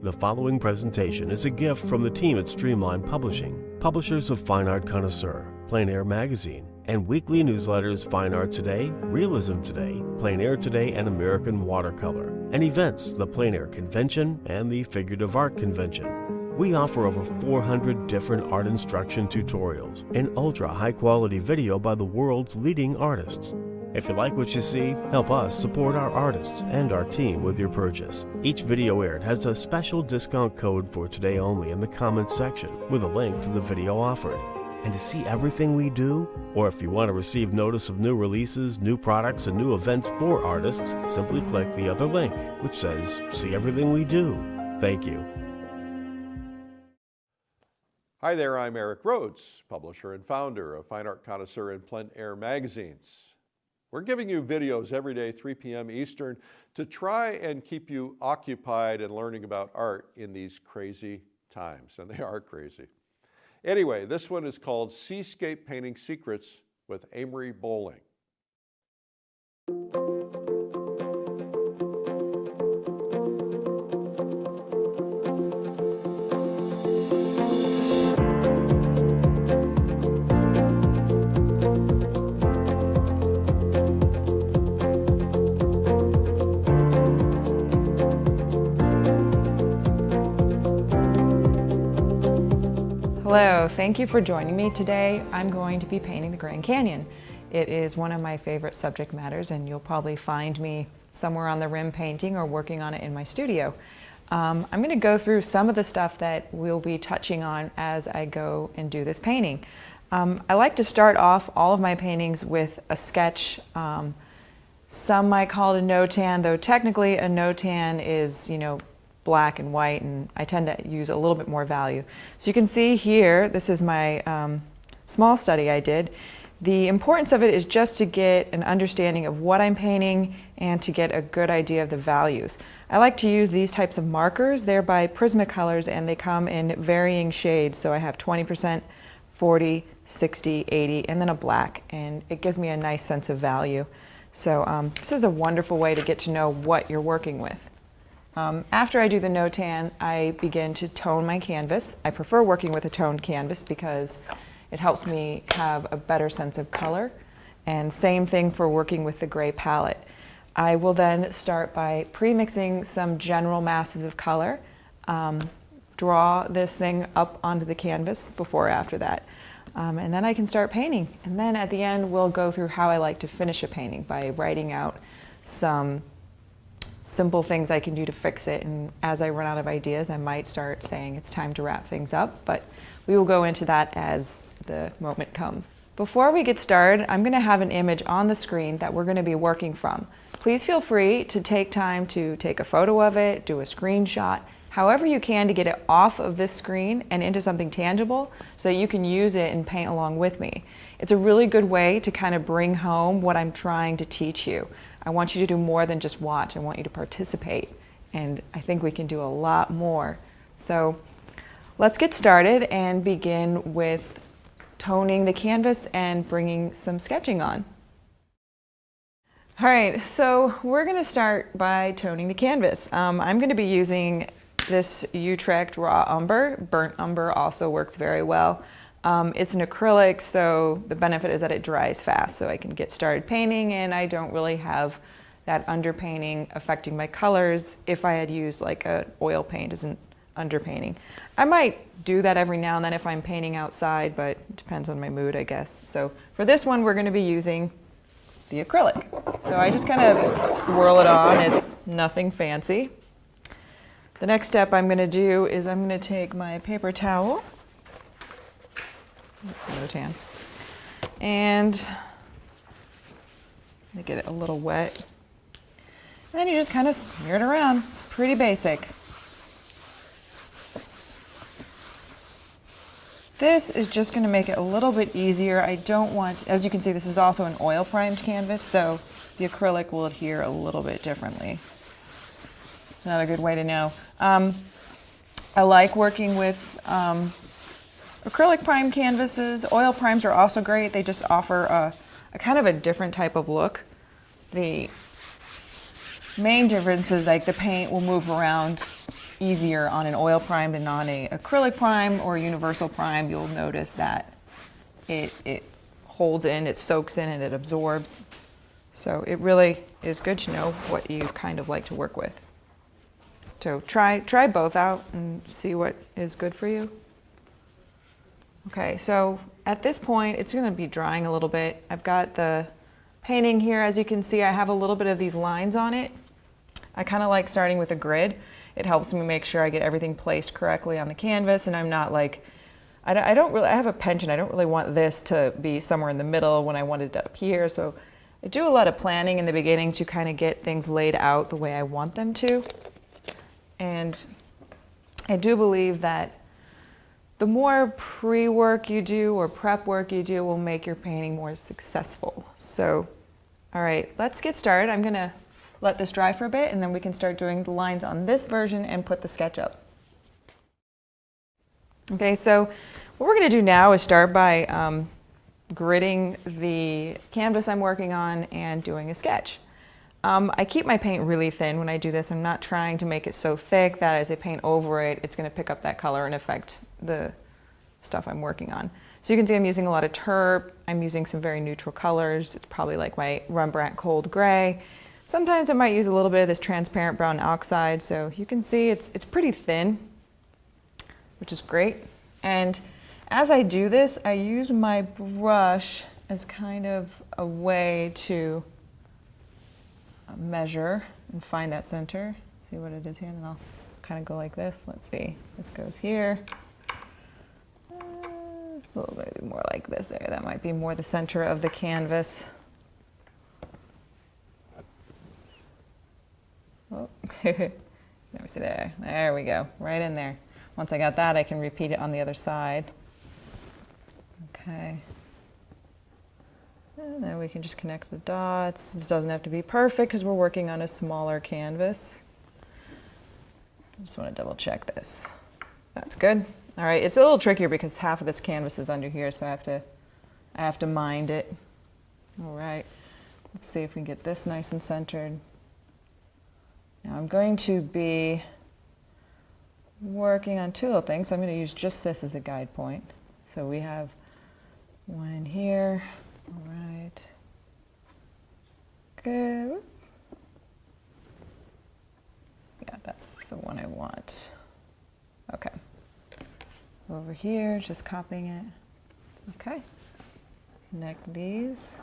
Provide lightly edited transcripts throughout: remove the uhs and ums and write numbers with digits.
The following presentation is a gift from the team at Streamline Publishing, publishers of Fine Art Connoisseur, Plein Air Magazine, and weekly newsletters Fine Art Today, Realism Today, Plein Air Today, and American Watercolor, and events, the Plein Air Convention and the Figurative Art Convention. We offer over 400 different art instruction tutorials and ultra high quality video by the world's leading artists. If you like what you see, help us support our artists and our team with your purchase. Each video aired has a special discount code for today only in the comments section with a link to the video offered. And to see everything we do, or if you want to receive notice of new releases, new products, and new events for artists, simply click the other link, which says, see everything we do. Thank you. Hi there, I'm Eric Rhodes, publisher and founder of Fine Art Connoisseur and Plein Air magazines. We're giving you videos every day, 3 p.m. Eastern, to try and keep you occupied and learning about art in these crazy times, and they are crazy. Anyway, this one is called Seascape Painting Secrets with Amery Bohling. Hello, thank you for joining me today. I'm going to be painting the Grand Canyon. It is one of my favorite subject matters, and you'll probably find me somewhere on the rim painting or working on it in my studio. I'm going to go through some of the stuff that we'll be touching on as I go and do this painting. I like to start off all of my paintings with a sketch. Some might call it a no-tan, though technically a no-tan is, black and white, and I tend to use a little bit more value. So you can see here, this is my small study I did. The importance of it is just to get an understanding of what I'm painting and to get a good idea of the values. I like to use these types of markers. They're by Prismacolors and they come in varying shades. So I have 20%, 40, 60, 80, and then a black, and it gives me a nice sense of value. So this is a wonderful way to get to know what you're working with. After I do the no-tan, I begin to tone my canvas. I prefer working with a toned canvas because it helps me have a better sense of color. And same thing for working with the gray palette. I will then start by pre-mixing some general masses of color, draw this thing up onto the canvas before or after that. And then I can start painting. And then at the end, we'll go through how I like to finish a painting by writing out some simple things I can do to fix it, and as I run out of ideas I might start saying it's time to wrap things up, but we will go into that as the moment comes. Before we get started, I'm going to have an image on the screen that we're going to be working from. Please feel free to take time to take a photo of it, do a screenshot, however you can to get it off of this screen and into something tangible so that you can use it and paint along with me. It's a really good way to kind of bring home what I'm trying to teach you. I want you to do more than just watch. I want you to participate, and I think we can do a lot more. So let's get started and begin with toning the canvas and bringing some sketching on. All right, so we're going to start by toning the canvas. I'm going to be using this Utrecht raw umber. Burnt umber also works very well. It's an acrylic, so the benefit is that it dries fast, so I can get started painting and I don't really have that underpainting affecting my colors if I had used like an oil paint as an underpainting. I might do that every now and then if I'm painting outside, but it depends on my mood, I guess. So for this one, we're going to be using the acrylic. So I just kind of swirl it on. It's nothing fancy. The next step I'm going to do is I'm going to take my paper towel, no-tan, and get it a little wet. And then you just kind of smear it around. It's pretty basic. This is just going to make it a little bit easier. I don't want, as you can see, this is also an oil primed canvas, so the acrylic will adhere a little bit differently. Not a good way to know. I like working with acrylic primed canvases. Oil primes are also great. They just offer a kind of a different type of look. The main difference is like the paint will move around easier on an oil prime than on a acrylic prime or universal prime. You'll notice that it holds in, it soaks in, and it absorbs. So it really is good to know what you kind of like to work with. So try both out and see what is good for you. Okay, so at this point, it's going to be drying a little bit. I've got the painting here. As you can see, I have a little bit of these lines on it. I kind of like starting with a grid. It helps me make sure I get everything placed correctly on the canvas, and I'm not like, I have a penchant. I don't really want this to be somewhere in the middle when I want it up here. So I do a lot of planning in the beginning to kind of get things laid out the way I want them to. And I do believe that the more pre-work you do or prep work you do will make your painting more successful. So, all right, let's get started. I'm gonna let this dry for a bit, and then we can start doing the lines on this version and put the sketch up. Okay, so what we're gonna do now is start by gridding the canvas I'm working on and doing a sketch. I keep my paint really thin when I do this. I'm not trying to make it so thick that as I paint over it, it's going to pick up that color and affect the stuff I'm working on. So you can see I'm using a lot of terp. I'm using some very neutral colors. It's probably like my Rembrandt cold gray. Sometimes I might use a little bit of this transparent brown oxide. So you can see it's pretty thin, which is great. And as I do this, I use my brush as kind of a way to measure and find that center, see what it is here, and then I'll kind of go like this. Let's see, this goes here. It's a little bit more like this area. That might be more the center of the canvas. Oh, let me see there. There we go, right in there. Once I got that, I can repeat it on the other side. Okay. And then we can just connect the dots. This doesn't have to be perfect because we're working on a smaller canvas. I just want to double check this. That's good. All right, it's a little trickier because half of this canvas is under here, so I have to mind it. All right, let's see if we can get this nice and centered. Now I'm going to be working on two little things, so I'm going to use just this as a guide point. So we have one in here. All right, good. Yeah, that's the one I want. Okay, over here, just copying it. Okay, connect these.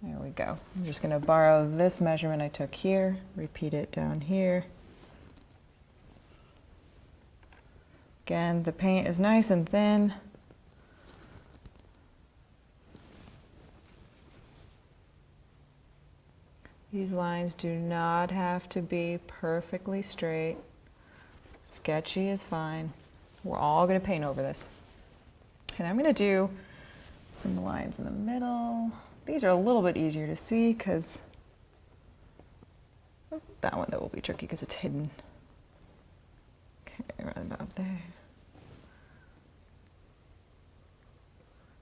There we go. I'm just going to borrow this measurement I took here, repeat it down here. Again, the paint is nice and thin. These lines do not have to be perfectly straight. Sketchy is fine. We're all going to paint over this. And I'm going to do some lines in the middle. These are a little bit easier to see because that one that will be tricky because it's hidden. Okay, right about there.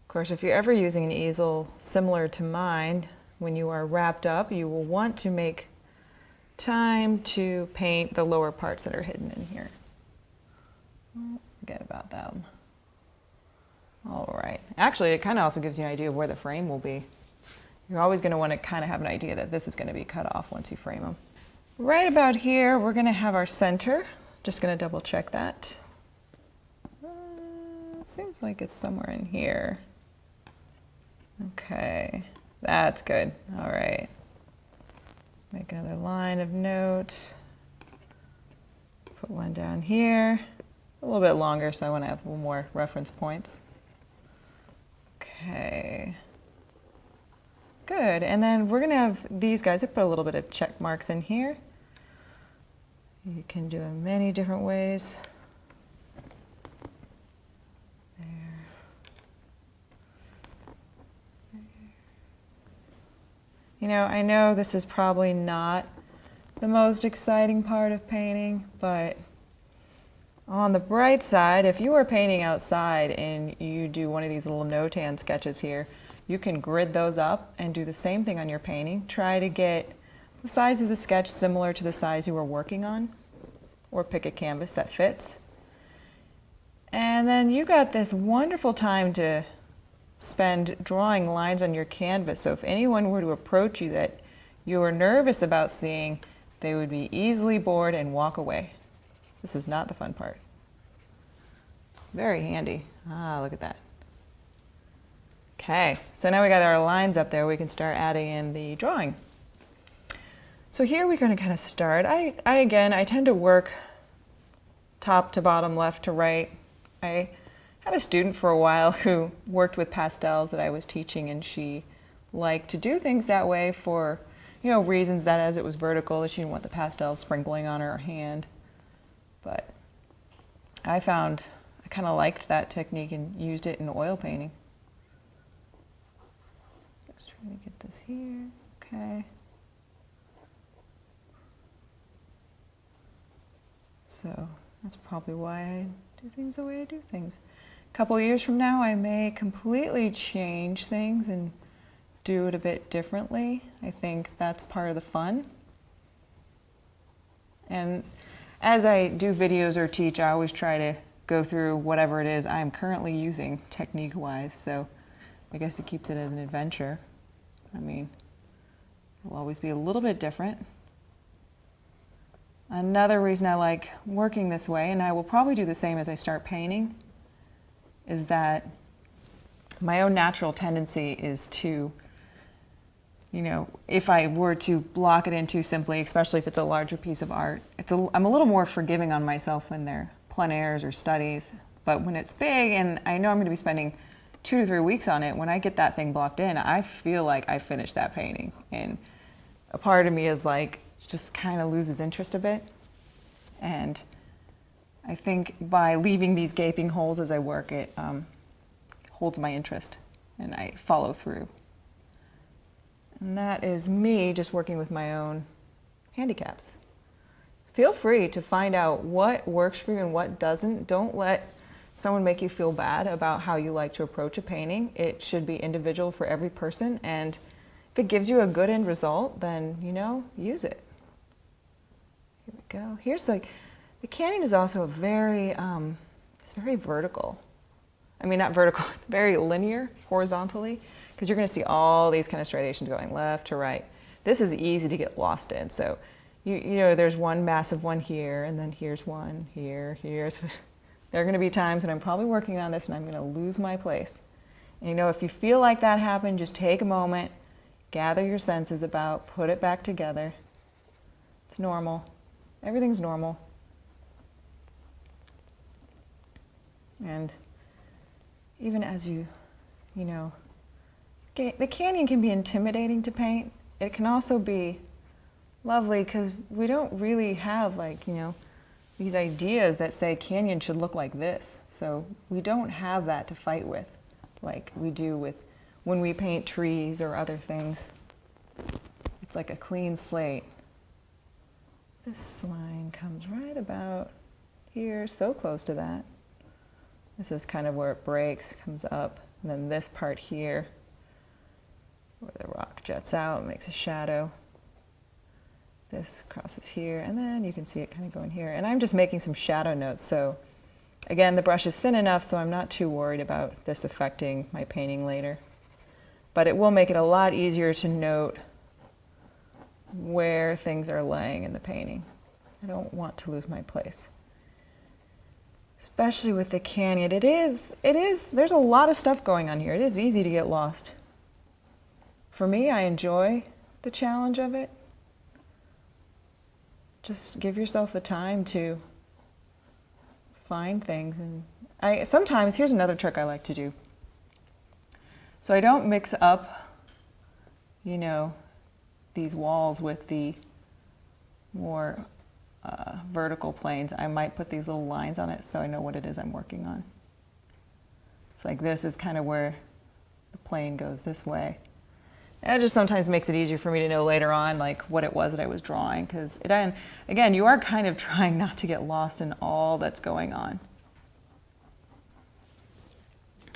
Of course, if you're ever using an easel similar to mine, when you are wrapped up, you will want to make time to paint the lower parts that are hidden in here. Forget about that one. All right. Actually, it kind of also gives you an idea of where the frame will be. You're always going to want to kind of have an idea that this is going to be cut off once you frame them. Right about here, we're going to have our center. Just going to double check that. Seems like it's somewhere in here. Okay. That's good. All right. Make another line of note. Put one down here. A little bit longer, so I want to have a little more reference points. Okay. Good. And then we're going to have these guys. I put a little bit of check marks in here. You can do it in many different ways. You know, I know this is probably not the most exciting part of painting, but on the bright side, if you are painting outside and you do one of these little no-tan sketches here, you can grid those up and do the same thing on your painting. Try to get the size of the sketch similar to the size you were working on, or pick a canvas that fits. And then you got this wonderful time to spend drawing lines on your canvas. So if anyone were to approach you that you were nervous about seeing, they would be easily bored and walk away. This is not the fun part. Very handy. Ah, look at that. Okay, so now we got our lines up there, we can start adding in the drawing. So here we're going to kind of start. I tend to work top to bottom, left to right. I had a student for a while who worked with pastels that I was teaching, and she liked to do things that way for, you know, reasons that as it was vertical, that she didn't want the pastels sprinkling on her hand. But I found I kind of liked that technique and used it in oil painting. Just trying to get this here. Okay. So that's probably why I do things the way I do things. A couple years from now, I may completely change things and do it a bit differently. I think that's part of the fun. And as I do videos or teach, I always try to go through whatever it is I'm currently using technique-wise. So I guess it keeps it as an adventure. I mean, it'll always be a little bit different. Another reason I like working this way, and I will probably do the same as I start painting, is that my own natural tendency is to, you know, if I were to block it in too simply, especially if it's a larger piece of art, I'm a little more forgiving on myself when they're plein airs or studies. But when it's big and I know I'm going to be spending 2 to 3 weeks on it, when I get that thing blocked in, I feel like I finished that painting. And a part of me is like, just kind of loses interest a bit. And I think by leaving these gaping holes as I work, it holds my interest and I follow through. And that is me just working with my own handicaps. Feel free to find out what works for you and what doesn't. Don't let someone make you feel bad about how you like to approach a painting. It should be individual for every person, and if it gives you a good end result, then, you know, use it. Here we go. Here's like, the canyon is also a very, it's very vertical. I mean, not vertical, it's very linear horizontally, because you're going to see all these kind of striations going left to right. This is easy to get lost in. So, you know, there's one massive one here, and then here's one here, here. So there are going to be times when I'm probably working on this and I'm going to lose my place. And, you know, if you feel like that happened, just take a moment, gather your senses about, put it back together. It's normal. Everything's normal. And even as you know, the canyon can be intimidating to paint. It can also be lovely because we don't really have, like, you know, these ideas that say canyon should look like this. So we don't have that to fight with like we do with when we paint trees or other things. It's like a clean slate. This line comes right about here, so close to that. This is kind of where it breaks, comes up, and then this part here, where the rock juts out, makes a shadow. This crosses here, and then you can see it kind of going here. And I'm just making some shadow notes, so again, the brush is thin enough, so I'm not too worried about this affecting my painting later. But it will make it a lot easier to note where things are laying in the painting. I don't want to lose my place. Especially with the canyon, there's a lot of stuff going on here. It is easy to get lost. For me, I enjoy the challenge of it. Just give yourself the time to find things. And sometimes, here's another trick I like to do. So I don't mix up, you know, these walls with the more vertical planes. I might put these little lines on it so I know what it is I'm working on. It's like this is kind of where the plane goes this way. And it just sometimes makes it easier for me to know later on like what it was that I was drawing, because again, you are kind of trying not to get lost in all that's going on.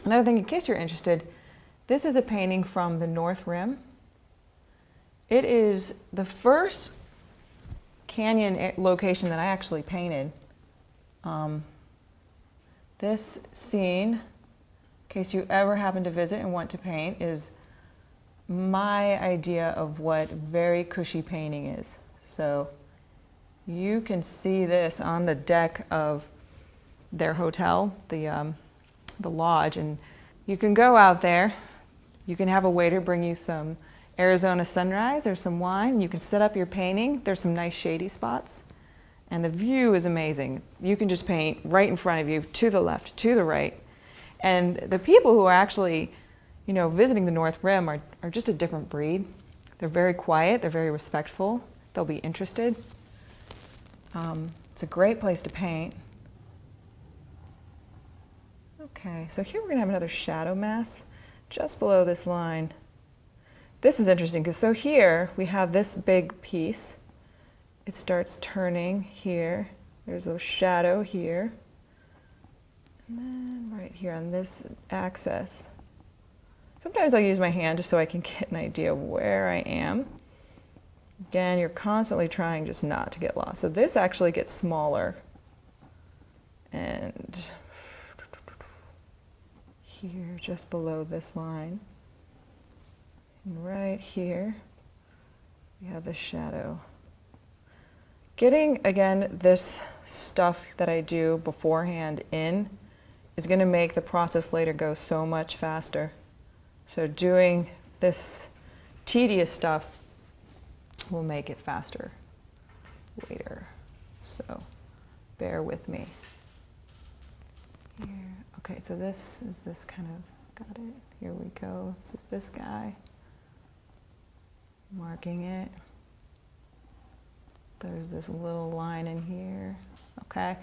Another thing, in case you're interested, this is a painting from the North Rim. It is the first canyon location that I actually painted. This scene, in case you ever happen to visit and want to paint, is my idea of what very cushy painting is. So you can see this on the deck of their hotel, the lodge, and you can go out there. You can have a waiter bring you some Arizona sunrise or some wine. You can set up your painting. There's some nice shady spots. And the view is amazing. You can just paint right in front of you, to the left, to the right. And the people who are actually, you know, visiting the North Rim are just a different breed. They're very quiet, they're very respectful, they'll be interested. It's a great place to paint. Okay, so here we're gonna have another shadow mass just below this line. This is interesting because so here we have this big piece. It starts turning here. There's a shadow here. And then right here on this axis. Sometimes I'll use my hand just so I can get an idea of where I am. Again, you're constantly trying just not to get lost. So this actually gets smaller. And here, just below this line. And right here, we have the shadow. Getting, again, this stuff that I do beforehand in is going to make the process later go so much faster. So doing this tedious stuff will make it faster later. So bear with me. Here. Okay, so this is this kind of, got it. Here we go. This is this guy. Marking it. There's this little line in here, okay?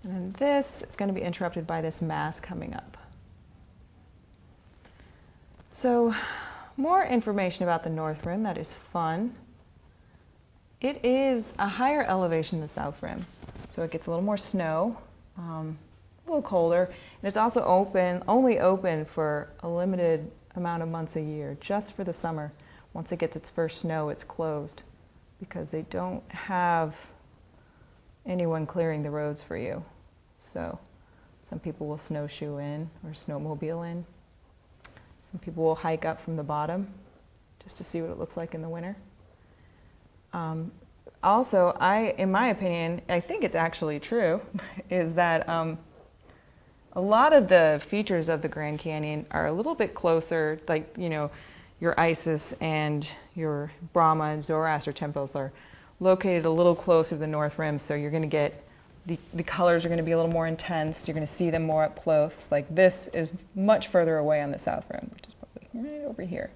And then this is going to be interrupted by this mass coming up. So, more information about the North Rim, that is fun. It is a higher elevation than the South Rim, so it gets a little more snow, a little colder, and it's also only open for a limited amount of months a year, just for the summer. Once it gets its first snow, it's closed, because they don't have anyone clearing the roads for you. So some people will snowshoe in or snowmobile in. Some people will hike up from the bottom just to see what it looks like in the winter. Also, in my opinion, I think it's actually true, is that a lot of the features of the Grand Canyon are a little bit closer, like, you know, your Isis and your Brahma and Zoroaster temples are located a little closer to the North Rim, so you're going to get, the colors are going to be a little more intense, you're going to see them more up close. Like this is much further away on the South Rim, which is probably right over here.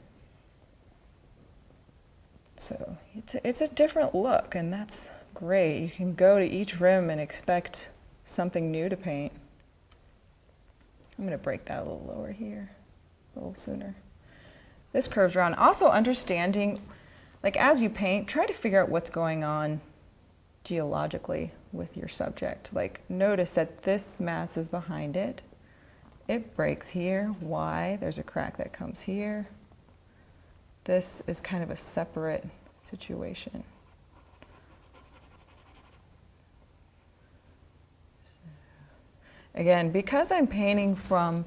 So it's a different look, and that's great. You can go to each rim and expect something new to paint. I'm going to break that a little lower here, a little sooner. This curves around. Also understanding, like as you paint, try to figure out what's going on geologically with your subject. Like notice that this mass is behind it. It breaks here. Why? There's a crack that comes here. This is kind of a separate situation. Again, because I'm painting from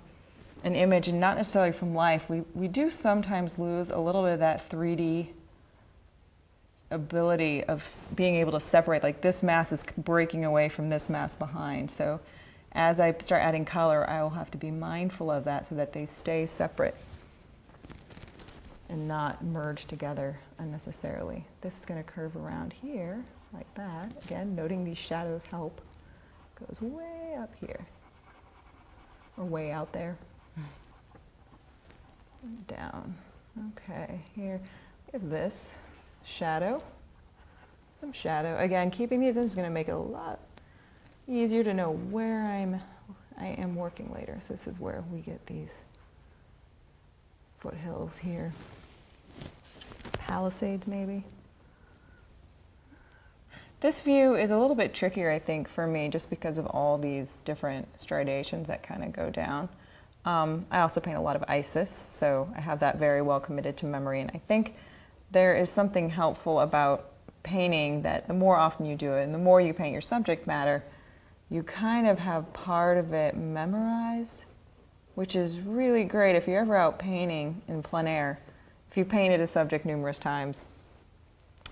an image and not necessarily from life, we do sometimes lose a little bit of that 3D ability of being able to separate, like this mass is breaking away from this mass behind. So as I start adding color, I will have to be mindful of that so that they stay separate and not merge together unnecessarily. This is going to curve around here like that. Again, noting these shadows help. Goes way up here, or way out there. Down. Okay, here we have this shadow, some shadow. Again, keeping these in is going to make it a lot easier to know where I am working later. So this is where we get these foothills here, palisades maybe. This view is a little bit trickier, I think, for me, just because of all these different striations that kind of go down. I also paint a lot of Isis, so I have that very well committed to memory, and I think there is something helpful about painting that the more often you do it and the more you paint your subject matter, you kind of have part of it memorized, which is really great if you're ever out painting in plein air. If you painted a subject numerous times,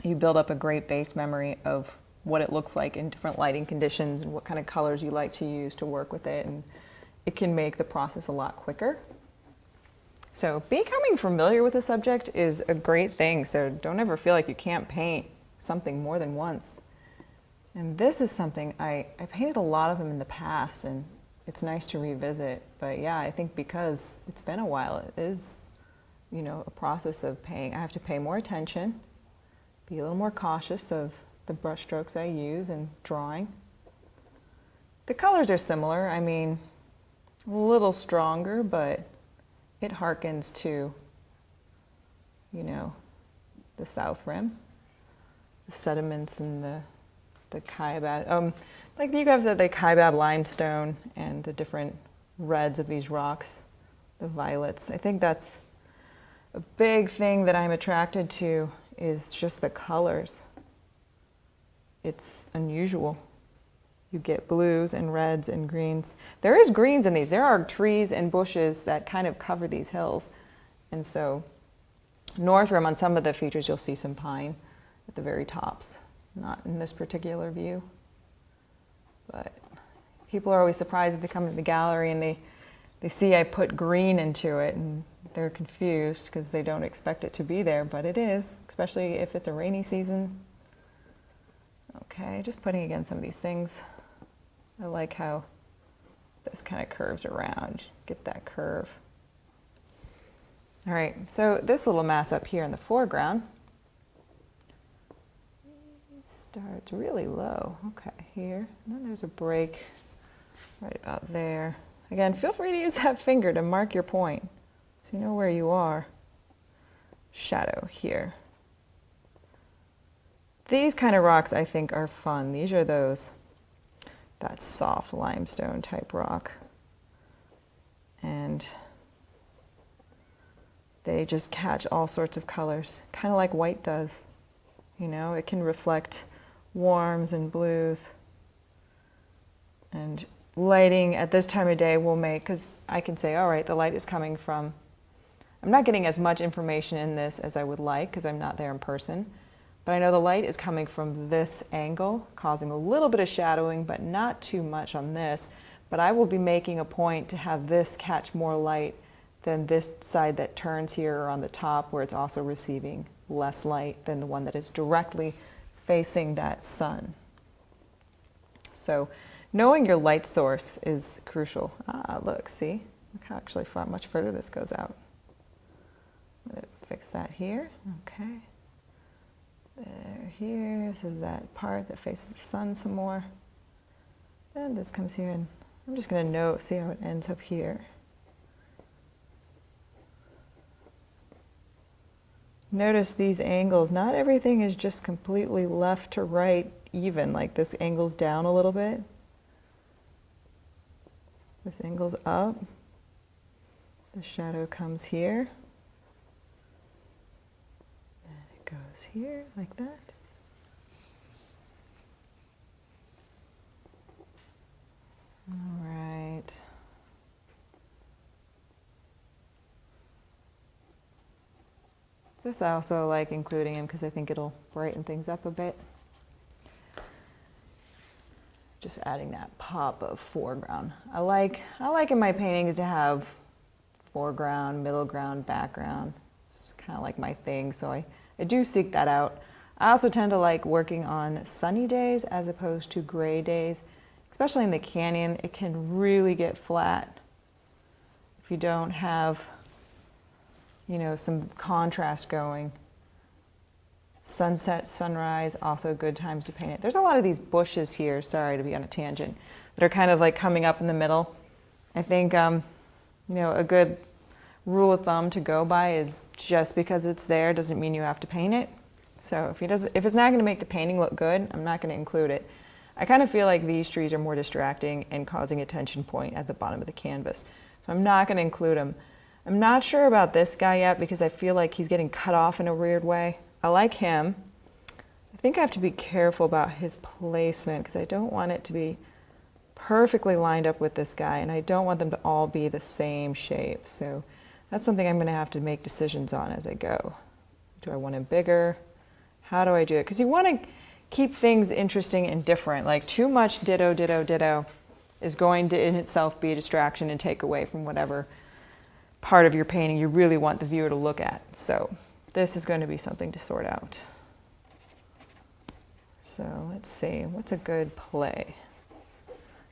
you build up a great base memory of what it looks like in different lighting conditions and what kind of colors you like to use to work with it, and it can make the process a lot quicker. So becoming familiar with a subject is a great thing, so don't ever feel like you can't paint something more than once. And this is something, I painted a lot of them in the past, and it's nice to revisit. But yeah, I think because it's been a while, it is, you know, a process of paying. I have to pay more attention, be a little more cautious of the brush strokes I use and drawing. The colors are similar. I mean, a little stronger, but it harkens to, you know, the South Rim, the sediments and the Kaibab. Like you have the Kaibab limestone and the different reds of these rocks, the violets. I think that's a big thing that I'm attracted to, is just the colors. It's unusual. You get blues and reds and greens. There is greens in these. There are trees and bushes that kind of cover these hills. And so North Rim, on some of the features, you'll see some pine at the very tops. Not in this particular view. But people are always surprised if they come to the gallery and they see I put green into it, and they're confused because they don't expect it to be there, but it is, especially if it's a rainy season. Okay, just putting again some of these things. I like how this kind of curves around, get that curve. All right, so this little mass up here in the foreground starts really low. Okay, here, and then there's a break right about there. Again, feel free to use that finger to mark your point so you know where you are. Shadow here. These kind of rocks I think are fun. These are that soft limestone type rock. And they just catch all sorts of colors, kind of like white does. You know, it can reflect warms and blues. And lighting at this time of day will make, because I can say, all right, the light is coming from, I'm not getting as much information in this as I would like because I'm not there in person, but I know the light is coming from this angle, causing a little bit of shadowing, but not too much on this. But I will be making a point to have this catch more light than this side that turns here or on the top, where it's also receiving less light than the one that is directly facing that sun. So knowing your light source is crucial. Ah, look, see? Look how actually much further this goes out. I'm going to fix that here. Okay. There, here. This is that part that faces the sun some more. And this comes here, and I'm just going to see how it ends up here. Notice these angles. Not everything is just completely left to right even, like this angle's down a little bit. This angle's up. The shadow comes here. And it goes here, like that. All right. This I also like including in because I think it'll brighten things up a bit. Just adding that pop of foreground. I like in my paintings to have foreground, middle ground, background. It's kind of like my thing, so I do seek that out. I also tend to like working on sunny days as opposed to gray days. Especially in the canyon, it can really get flat if you don't have, you know, some contrast going. Sunset, sunrise, also good times to paint it. There's a lot of these bushes here, sorry to be on a tangent, that are kind of like coming up in the middle. I think, you know, a good rule of thumb to go by is just because it's there doesn't mean you have to paint it. So if it's not going to make the painting look good, I'm not going to include it. I kind of feel like these trees are more distracting and causing a tension point at the bottom of the canvas. So I'm not going to include them. I'm not sure about this guy yet because I feel like he's getting cut off in a weird way. I like him. I think I have to be careful about his placement because I don't want it to be perfectly lined up with this guy, and I don't want them to all be the same shape. So that's something I'm going to have to make decisions on as I go. Do I want him bigger? How do I do it? Because you want to keep things interesting and different. Like too much ditto, ditto, ditto is going to in itself be a distraction and take away from whatever part of your painting you really want the viewer to look at. So this is going to be something to sort out. So let's see, what's a good play?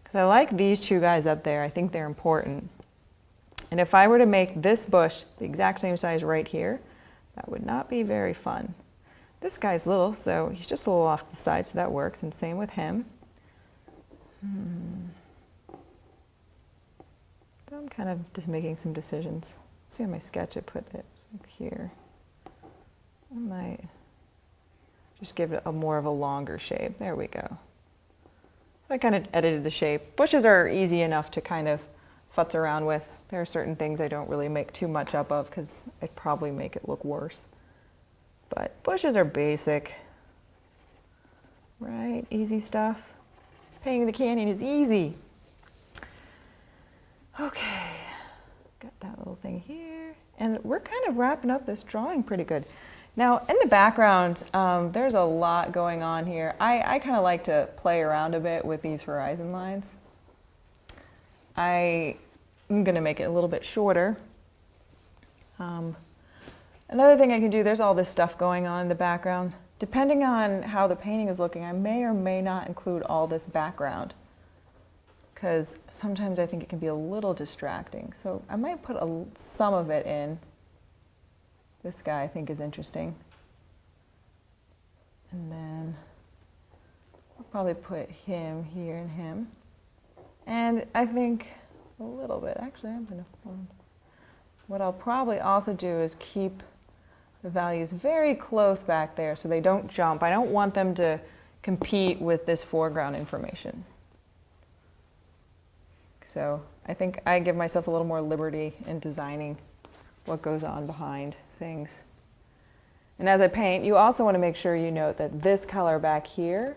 Because I like these two guys up there. I think they're important. And if I were to make this bush the exact same size right here, that would not be very fun. This guy's little, so he's just a little off to the side, so that works. And same with him. I'm kind of just making some decisions. Let's see on my sketch I put it here. I might just give it a more of a longer shape. There we go. So I kind of edited the shape. Bushes are easy enough to kind of futz around with. There are certain things I don't really make too much up of because I'd probably make it look worse. But bushes are basic, right? Easy stuff. Painting the canyon is easy. Okay, got that little thing here. And we're kind of wrapping up this drawing pretty good. Now, in the background, there's a lot going on here. I kind of like to play around a bit with these horizon lines. I'm going to make it a little bit shorter. Another thing I can do, there's all this stuff going on in the background. Depending on how the painting is looking, I may or may not include all this background, because sometimes I think it can be a little distracting. So I might put some of it in. This guy I think is interesting. And then I'll probably put him here and him. And I think a little bit, actually I'm gonna, what I'll probably also do is keep the values very close back there so they don't jump. I don't want them to compete with this foreground information. So I think I give myself a little more liberty in designing what goes on behind things. And as I paint, you also want to make sure you note that this color back here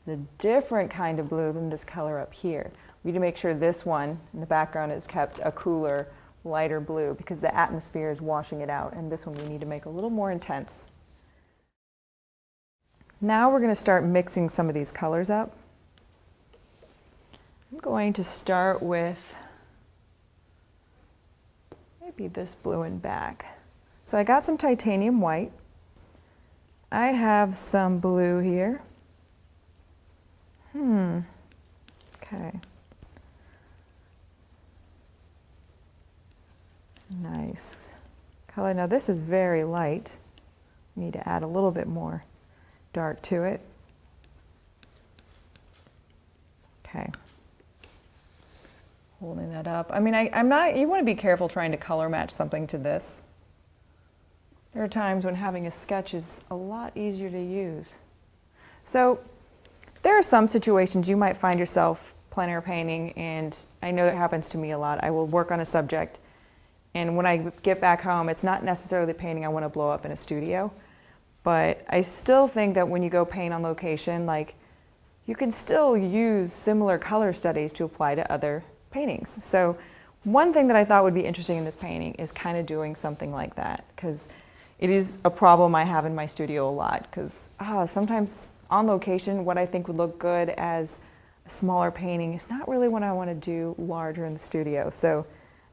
is a different kind of blue than this color up here. We need to make sure this one in the background is kept a cooler, lighter blue because the atmosphere is washing it out, and this one we need to make a little more intense. Now we're going to start mixing some of these colors up. I'm going to start with maybe this blue and back. So I got some titanium white. I have some blue here. Okay. Nice color. Now this is very light. We need to add a little bit more dark to it. Okay. Holding that up. I mean, I'm not, you want to be careful trying to color match something to this. There are times when having a sketch is a lot easier to use. So there are some situations you might find yourself plein air painting, and I know that happens to me a lot. I will work on a subject, and when I get back home, it's not necessarily the painting I want to blow up in a studio, but I still think that when you go paint on location, like, you can still use similar color studies to apply to other paintings. So one thing that I thought would be interesting in this painting is kind of doing something like that, because it is a problem I have in my studio a lot, because sometimes on location what I think would look good as a smaller painting is not really what I want to do larger in the studio. So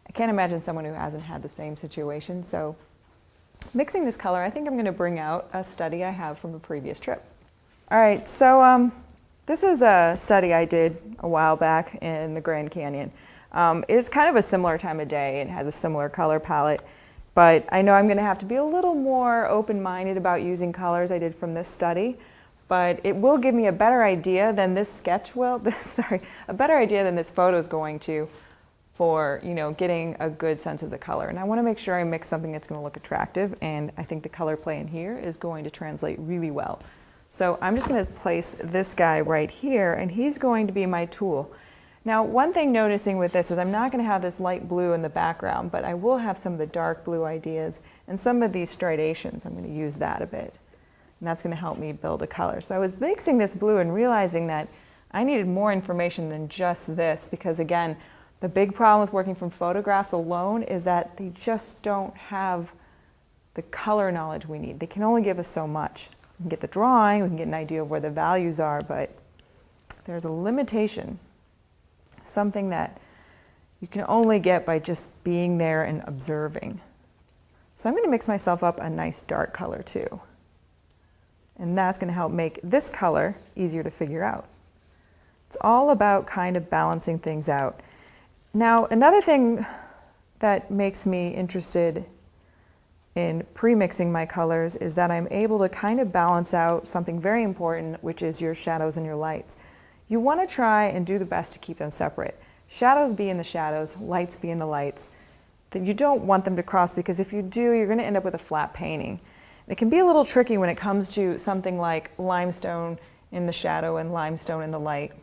I can't imagine someone who hasn't had the same situation. So mixing this color, I think I'm going to bring out a study I have from a previous trip. All right, so this is a study I did a while back in the Grand Canyon. It's kind of a similar time of day and has a similar color palette, but I know I'm going to have to be a little more open-minded about using colors I did from this study, but it will give me a better idea than this sketch will, a better idea than this photo is going to for, getting a good sense of the color. And I want to make sure I mix something that's going to look attractive, and I think the color play in here is going to translate really well. So I'm just going to place this guy right here, and he's going to be my tool. Now, one thing noticing with this is I'm not going to have this light blue in the background, but I will have some of the dark blue ideas and some of these striations. I'm going to use that a bit. and that's going to help me build a color. So I was mixing this blue and realizing that I needed more information than just this, because again, the big problem with working from photographs alone is that they just don't have the color knowledge we need. They can only give us so much. We can get the drawing, we can get an idea of where the values are, but there's a limitation, something that you can only get by just being there and observing. So I'm going to mix myself up a nice dark color too. And that's going to help make this color easier to figure out. It's all about kind of balancing things out. Now, another thing that makes me interested in pre-mixing my colors is that I'm able to kind of balance out something very important, which is your shadows and your lights. You want to try and do the best to keep them separate. Shadows be in the shadows, lights be in the lights. That you don't want them to cross, because if you do, you're going to end up with a flat painting. It can be a little tricky when it comes to something like limestone in the shadow and limestone in the light,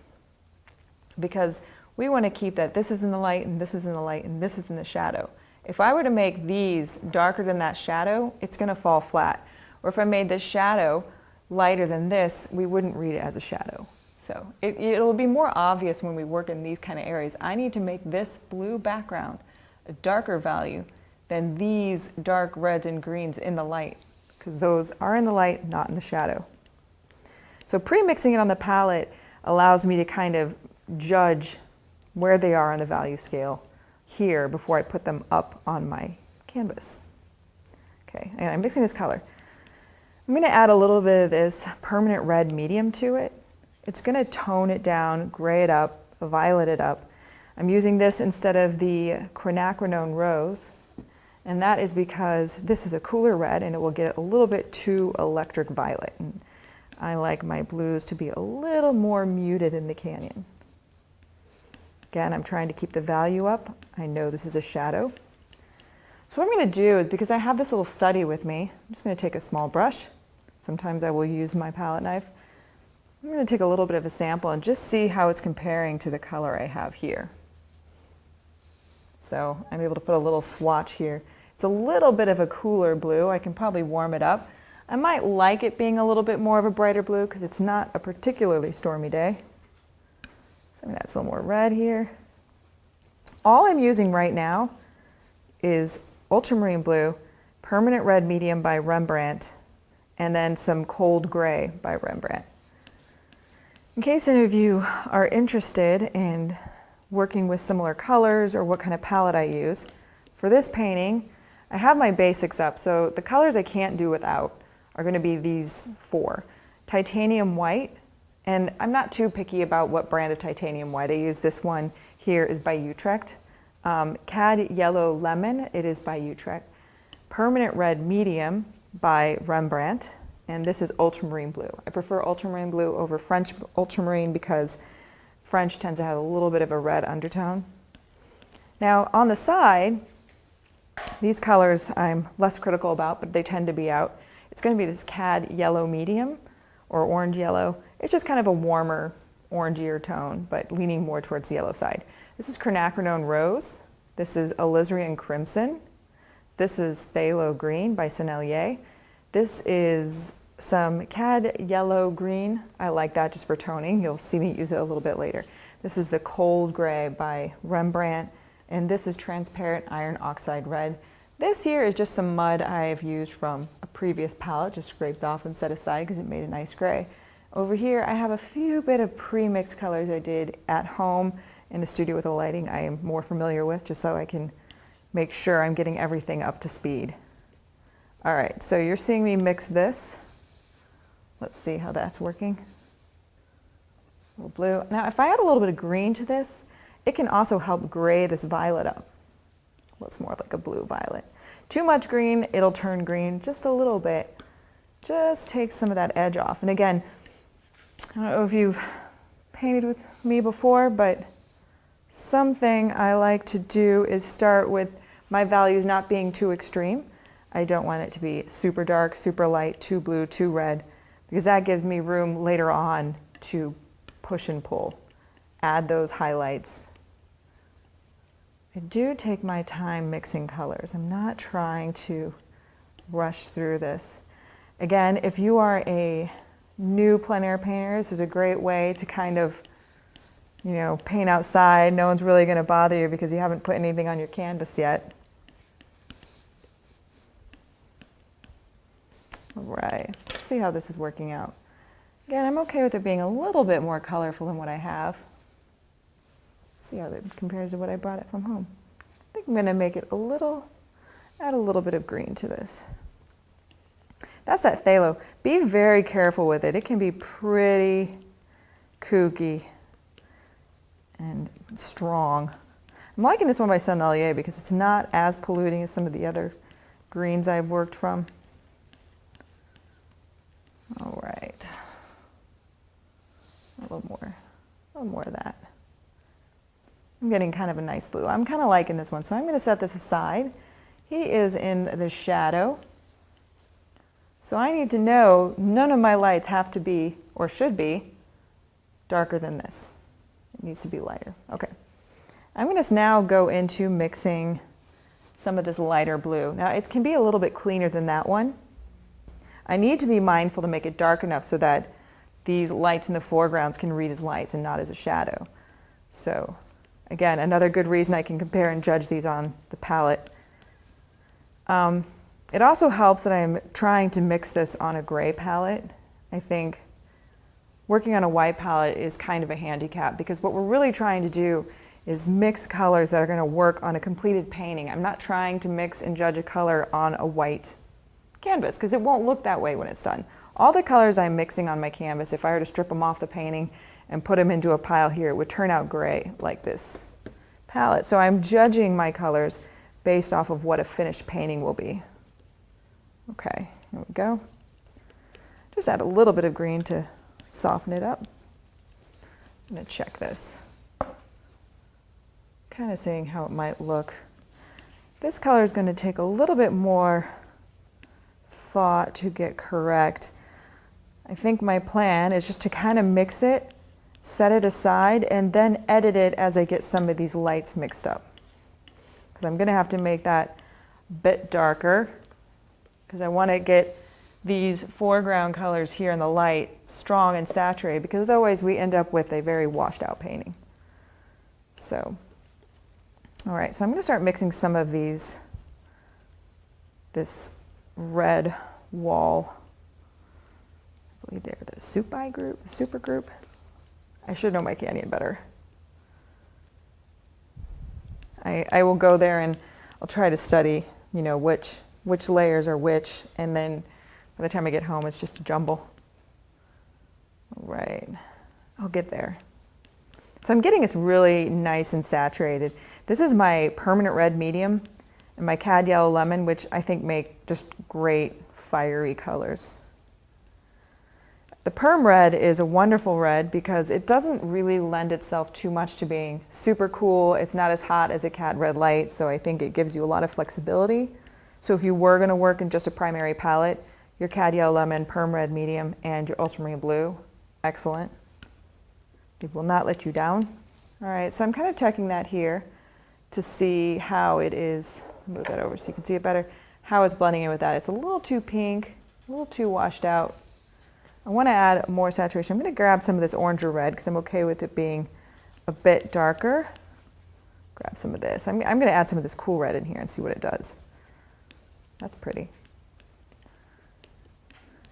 because we want to keep that this is in the light and this is in the light and this is in the shadow. If I were to make these darker than that shadow, it's going to fall flat. Or if I made this shadow lighter than this, we wouldn't read it as a shadow. So it'll be more obvious when we work in these kind of areas. I need to make this blue background a darker value than these dark reds and greens in the light, because those are in the light, not in the shadow. So pre-mixing it on the palette allows me to kind of judge where they are on the value scale here before I put them up on my canvas. Okay, and I'm mixing this color. I'm going to add a little bit of this permanent red medium to it. It's going to tone it down, gray it up, violet it up. I'm using this instead of the quinacridone rose, and that is because this is a cooler red and it will get a little bit too electric violet. And I like my blues to be a little more muted in the canyon. Again, I'm trying to keep the value up. I know this is a shadow. So what I'm going to do is, because I have this little study with me, I'm just going to take a small brush. Sometimes I will use my palette knife. I'm going to take a little bit of a sample and just see how it's comparing to the color I have here. So I'm able to put a little swatch here. It's a little bit of a cooler blue. I can probably warm it up. I might like it being a little bit more of a brighter blue because it's not a particularly stormy day. So I'm going to add some more red here. All I'm using right now is ultramarine blue, permanent red medium by Rembrandt, and then some cold gray by Rembrandt. In case any of you are interested in working with similar colors or what kind of palette I use, for this painting, I have my basics up. So the colors I can't do without are going to be these four. Titanium white, and I'm not too picky about what brand of titanium white I use. This one here is by Utrecht. Cad yellow lemon, it is by Utrecht. Permanent red medium by Rembrandt, and this is ultramarine blue. I prefer ultramarine blue over French ultramarine because French tends to have a little bit of a red undertone. Now on the side, these colors I'm less critical about, but they tend to be out. It's going to be this Cad yellow medium or orange yellow. It's just kind of a warmer, orangier tone, but leaning more towards the yellow side. This is quinacridone rose. This is alizarin crimson. This is phthalo green by Sennelier. This is some Cad yellow green. I like that just for toning. You'll see me use it a little bit later. This is the cold gray by Rembrandt, and this is transparent iron oxide red. This here is just some mud I've used from a previous palette, just scraped off and set aside because it made a nice gray. Over here I have a few bit of pre-mixed colors I did at home in a studio with a lighting I am more familiar with, just so I can make sure I'm getting everything up to speed. All right, so you're seeing me mix this. Let's see how that's working. A little blue. Now if I add a little bit of green to this, it can also help gray this violet up. Well, it's more like a blue violet. Too much green, it'll turn green just a little bit. Just take some of that edge off. And again, I don't know if you've painted with me before, but something I like to do is start with my values not being too extreme. I don't want it to be super dark, super light, too blue, too red, because that gives me room later on to push and pull, add those highlights. I do take my time mixing colors. I'm not trying to rush through this. Again, if you are a new plein air painter, this is a great way to kind of, you know, paint outside. No one's really going to bother you because you haven't put anything on your canvas yet. All right, let's see how this is working out. Again, I'm okay with it being a little bit more colorful than what I have. See how that compares to what I brought it from home. I think I'm going to make it add a little bit of green to this. That's that phthalo. Be very careful with it. It can be pretty kooky and strong. I'm liking this one by Sennelier because it's not as polluting as some of the other greens I've worked from. All right. A little more of that. I'm getting kind of a nice blue. I'm kind of liking this one, so I'm going to set this aside. He is in the shadow. So I need to know none of my lights have to be, or should be, darker than this. It needs to be lighter. Okay. I'm going to now go into mixing some of this lighter blue. Now it can be a little bit cleaner than that one. I need to be mindful to make it dark enough so that these lights in the foregrounds can read as lights and not as a shadow. So again, another good reason I can compare and judge these on the palette. It also helps that I'm trying to mix this on a gray palette. I think working on a white palette is kind of a handicap because what we're really trying to do is mix colors that are going to work on a completed painting. I'm not trying to mix and judge a color on a white canvas because it won't look that way when it's done. All the colors I'm mixing on my canvas, if I were to strip them off the painting and put them into a pile here, it would turn out gray like this palette. So I'm judging my colors based off of what a finished painting will be. Okay, here we go. Just add a little bit of green to soften it up. I'm going to check this. Kind of seeing how it might look. This color is going to take a little bit more thought to get correct. I think my plan is just to kind of mix it, set it aside, and then edit it as I get some of these lights mixed up. Because I'm going to have to make that a bit darker because I want to get these foreground colors here in the light strong and saturated because otherwise we end up with a very washed out painting. So, all right, so I'm going to start mixing some of this red wall. I believe they're the super group. I should know my canyon better. I will go there and I'll try to study, you know, which layers are which, and then by the time I get home, it's just a jumble. All right, I'll get there. So I'm getting this really nice and saturated. This is my permanent red medium and my cad yellow lemon, which I think make just great fiery colors. The perm red is a wonderful red because it doesn't really lend itself too much to being super cool. It's not as hot as a cad red light, so I think it gives you a lot of flexibility. So if you were going to work in just a primary palette, your cad yellow lemon, perm red medium, and your ultramarine blue, excellent. It will not let you down. All right, so I'm kind of checking that here to see how it is. Move that over so you can see it better. How it's blending in with that. It's a little too pink, a little too washed out. I want to add more saturation. I'm going to grab some of this orange or red because I'm okay with it being a bit darker. Grab some of this. I'm going to add some of this cool red in here and see what it does. That's pretty.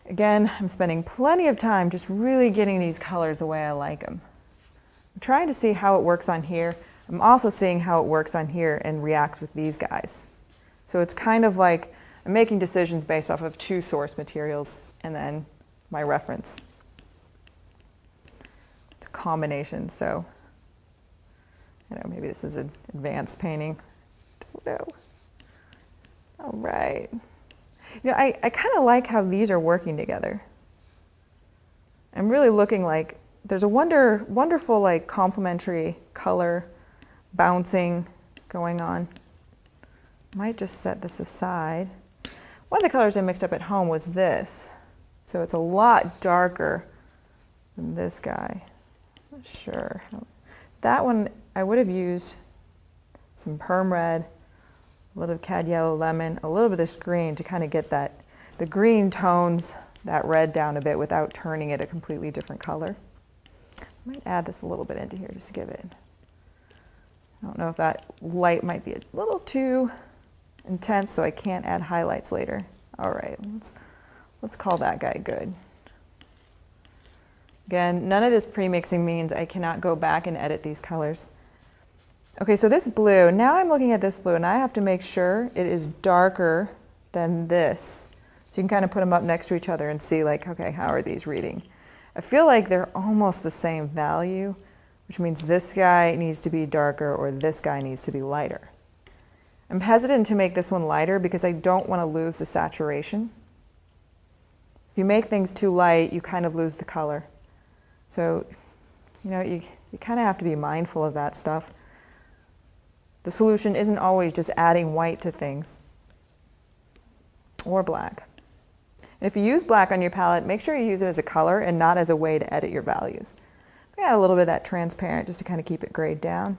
Again, I'm spending plenty of time just really getting these colors the way I like them. I'm trying to see how it works on here. I'm also seeing how it works on here and reacts with these guys. So it's kind of like I'm making decisions based off of two source materials and then my reference. It's a combination, so I don't know, maybe this is an advanced painting. Don't know. All right. You know, I kind of like how these are working together. I'm really looking like there's a wonderful like complementary color bouncing going on. Might just set this aside. One of the colors I mixed up at home was this. So it's a lot darker than this guy. Not sure. That one I would have used some perm red, a little cad yellow lemon, a little bit of this green to kind of get that. the green tones that red down a bit without turning it a completely different color. I might add this a little bit into here just to give it. I don't know if that light might be a little too intense, so I can't add highlights later. All right, let's call that guy good. Again, none of this pre-mixing means I cannot go back and edit these colors. Okay, so this blue, now I'm looking at this blue and I have to make sure it is darker than this. So you can kind of put them up next to each other and see like, okay, how are these reading? I feel like they're almost the same value, which means this guy needs to be darker or this guy needs to be lighter. I'm hesitant to make this one lighter because I don't want to lose the saturation. If you make things too light, you kind of lose the color. So, you know, you kind of have to be mindful of that stuff. The solution isn't always just adding white to things or black. And if you use black on your palette, make sure you use it as a color and not as a way to edit your values. I add a little bit of that transparent just to kind of keep it grayed down.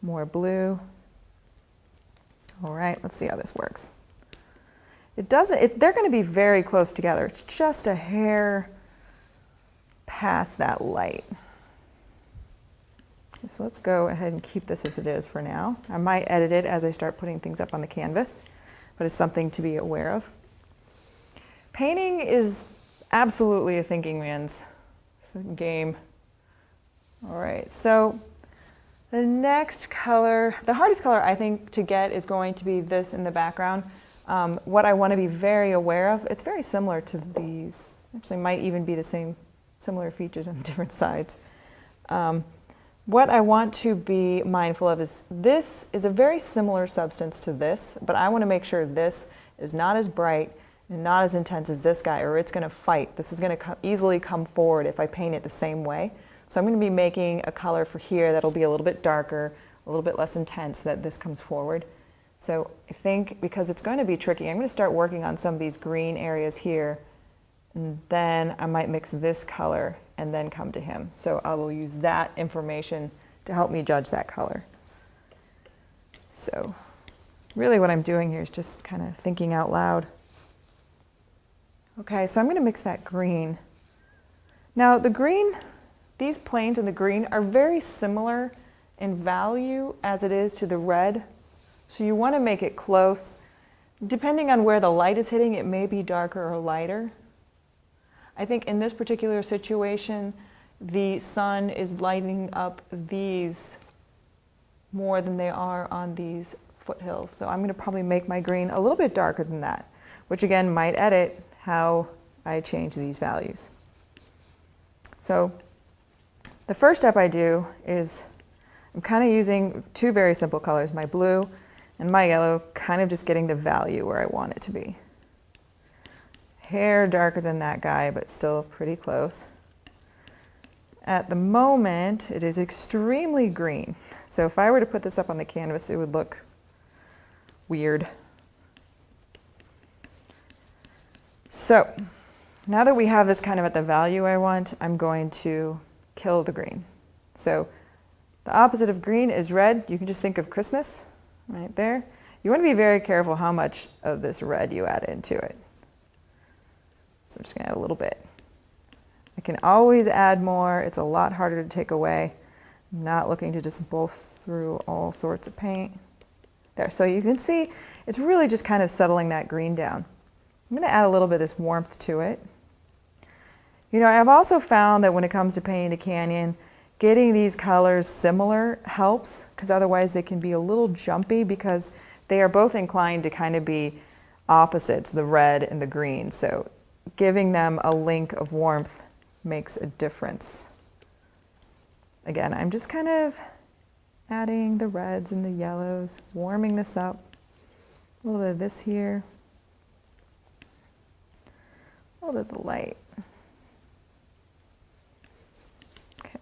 More blue. All right, let's see how this works. They're going to be very close together. It's just a hair past that light. So let's go ahead and keep this as it is for now. I might edit it as I start putting things up on the canvas, but it's something to be aware of. Painting is absolutely a thinking man's game. All right, so the next color, the hardest color I think to get is going to be this in the background. What I want to be very aware of, it's very similar to these. Actually might even be the same, similar features on different sides. What I want to be mindful of is this is a very similar substance to this, but I want to make sure this is not as bright and not as intense as this guy, or it's going to fight. This is going to easily come forward if I paint it the same way. So I'm going to be making a color for here that'll be a little bit darker, a little bit less intense so that this comes forward. So I think because it's going to be tricky, I'm going to start working on some of these green areas here, and then I might mix this color and then come to him. So I will use that information to help me judge that color. So really what I'm doing here is just kind of thinking out loud. Okay, so I'm going to mix that green. Now the green, these planes in the green are very similar in value as it is to the red. So you want to make it close. Depending on where the light is hitting, it may be darker or lighter. I think in this particular situation, the sun is lighting up these more than they are on these foothills. So I'm going to probably make my green a little bit darker than that, which again might edit how I change these values. So the first step I do is I'm kind of using two very simple colors, my blue and my yellow, kind of just getting the value where I want it to be. Hair darker than that guy, but still pretty close. At the moment, it is extremely green. So if I were to put this up on the canvas, it would look weird. So now that we have this kind of at the value I want, I'm going to kill the green. So the opposite of green is red. You can just think of Christmas right there. You want to be very careful how much of this red you add into it. So I'm just going to add a little bit. I can always add more. It's a lot harder to take away. I'm not looking to just bulk through all sorts of paint. There, so you can see it's really just kind of settling that green down. I'm going to add a little bit of this warmth to it. You know, I've also found that when it comes to painting the canyon, getting these colors similar helps, because otherwise they can be a little jumpy because they are both inclined to kind of be opposites, the red and the green. So giving them a link of warmth makes a difference. Again, I'm just kind of adding the reds and the yellows, warming this up. A little bit of this here. A little bit of the light. Okay.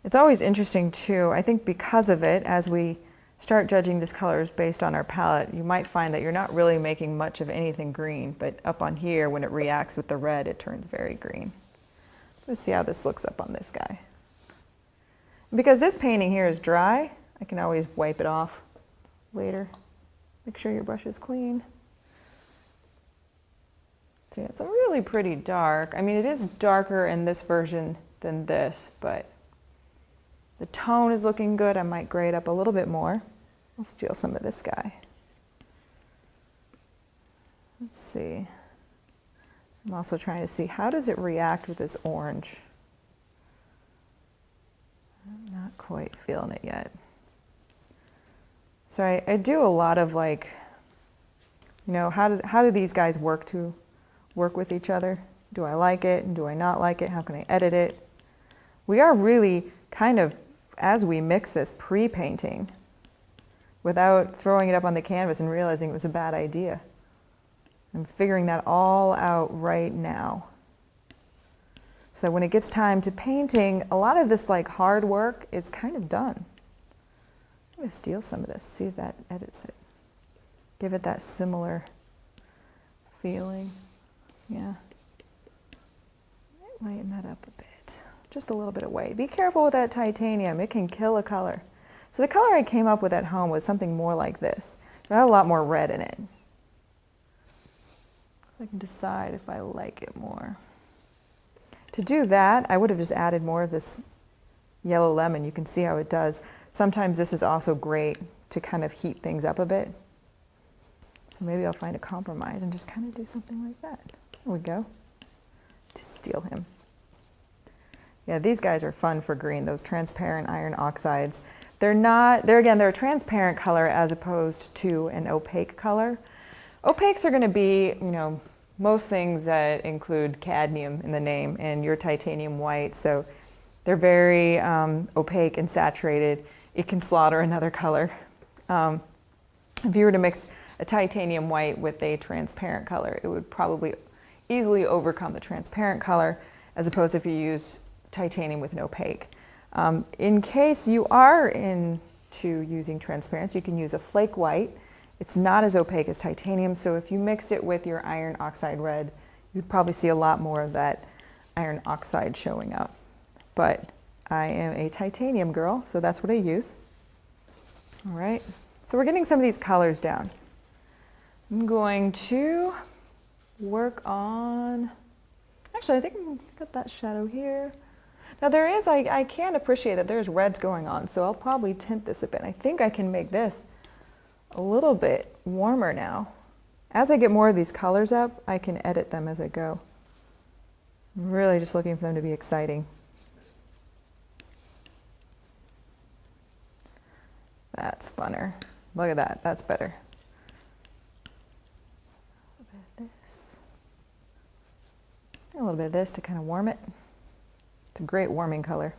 It's always interesting too, I think because of it, as we start judging these colors based on our palette, you might find that you're not really making much of anything green, but up on here, when it reacts with the red, it turns very green. Let's see how this looks up on this guy. Because this painting here is dry, I can always wipe it off later. Make sure your brush is clean. See, it's a really pretty dark. I mean, it is darker in this version than this, but the tone is looking good. I might grade up a little bit more. I'll steal some of this guy. Let's see. I'm also trying to see, how does it react with this orange? I'm not quite feeling it yet. So I do a lot of like, you know, how do these guys work with each other? Do I like it and do I not like it? How can I edit it? We are really kind of, as we mix this, pre-painting without throwing it up on the canvas and realizing it was a bad idea. I'm figuring that all out right now. So that when it gets time to painting, a lot of this like hard work is kind of done. I'm going to steal some of this, see if that edits it. Give it that similar feeling. Yeah. Lighten that up a bit. Just a little bit of white. Be careful with that titanium. It can kill a color. So the color I came up with at home was something more like this. It had a lot more red in it. I can decide if I like it more. To do that, I would have just added more of this yellow lemon. You can see how it does. Sometimes this is also great to kind of heat things up a bit. So maybe I'll find a compromise and just kind of do something like that. There we go. To steal him. Yeah, these guys are fun for green, those transparent iron oxides. They're a transparent color as opposed to an opaque color. Opaques are going to be, you know, most things that include cadmium in the name and your titanium white. So they're very opaque and saturated. It can slaughter another color. If you were to mix a titanium white with a transparent color, it would probably easily overcome the transparent color, as opposed to if you use titanium with an opaque. In case you are into using transparency, you can use a flake white. It's not as opaque as titanium, so if you mix it with your iron oxide red, you'd probably see a lot more of that iron oxide showing up. But I am a titanium girl, so that's what I use. All right, so we're getting some of these colors down. I'm going to work on, actually I think I'm going to get that shadow here. Now there is, I can appreciate that there's reds going on, so I'll probably tint this a bit. I think I can make this a little bit warmer now. As I get more of these colors up, I can edit them as I go. I'm really just looking for them to be exciting. That's funner. Look at that, that's better. A little bit of this. A little bit of this to kind of warm it. It's a great warming color.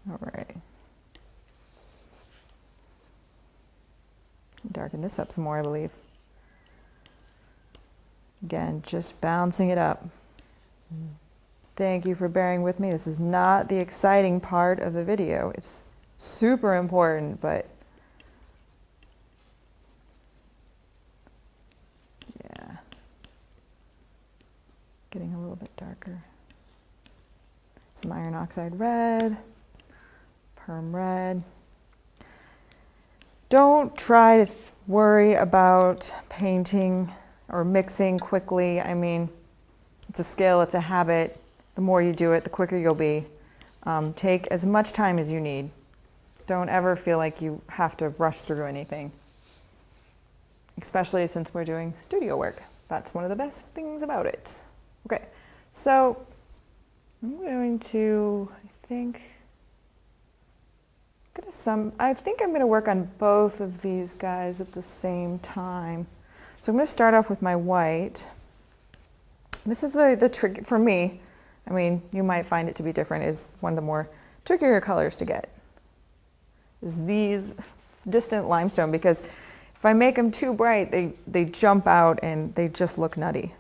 All right. Darken this up some more, I believe. Again, just balancing it up. Thank you for bearing with me. This is not the exciting part of the video. It's super important, but yeah. Getting a little bit darker. Some iron oxide red, perm red. Don't try to worry about painting or mixing quickly. I mean, it's a skill, it's a habit. The more you do it, the quicker you'll be. Take as much time as you need. Don't ever feel like you have to rush through anything, especially since we're doing studio work. That's one of the best things about it. Okay, so I'm going to, I think I'm going to work on both of these guys at the same time. So I'm going to start off with my white. This is the trick for me. I mean, you might find it to be different, is one of the more trickier colors to get. Is these distant limestone, because if I make them too bright, they jump out and they just look nutty.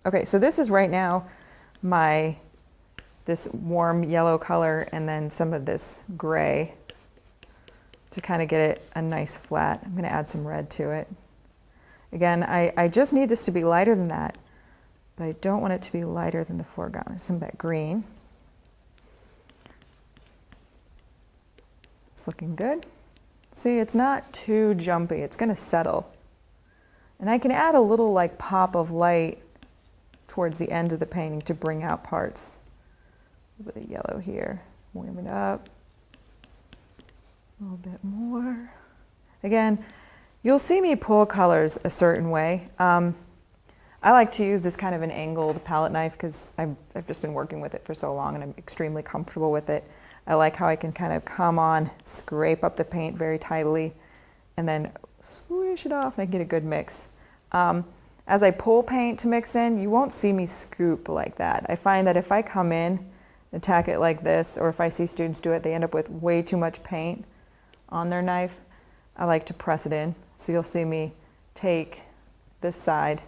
Okay, so this is right now this warm yellow color and then some of this gray to kind of get it a nice flat. I'm going to add some red to it. Again, I just need this to be lighter than that, but I don't want it to be lighter than the foreground. There's some of that green. It's looking good. See, it's not too jumpy. It's going to settle. And I can add a little like pop of light towards the end of the painting to bring out parts. A little bit of yellow here, warm it up. A little bit more. Again, you'll see me pull colors a certain way. I like to use this kind of an angled palette knife because I've just been working with it for so long and I'm extremely comfortable with it. I like how I can kind of come on, scrape up the paint very tidily, and then swish it off and I can get a good mix. As I pull paint to mix in, you won't see me scoop like that. I find that if I come in and tack it like this, or if I see students do it, they end up with way too much paint on their knife. I like to press it in. So you'll see me take this side,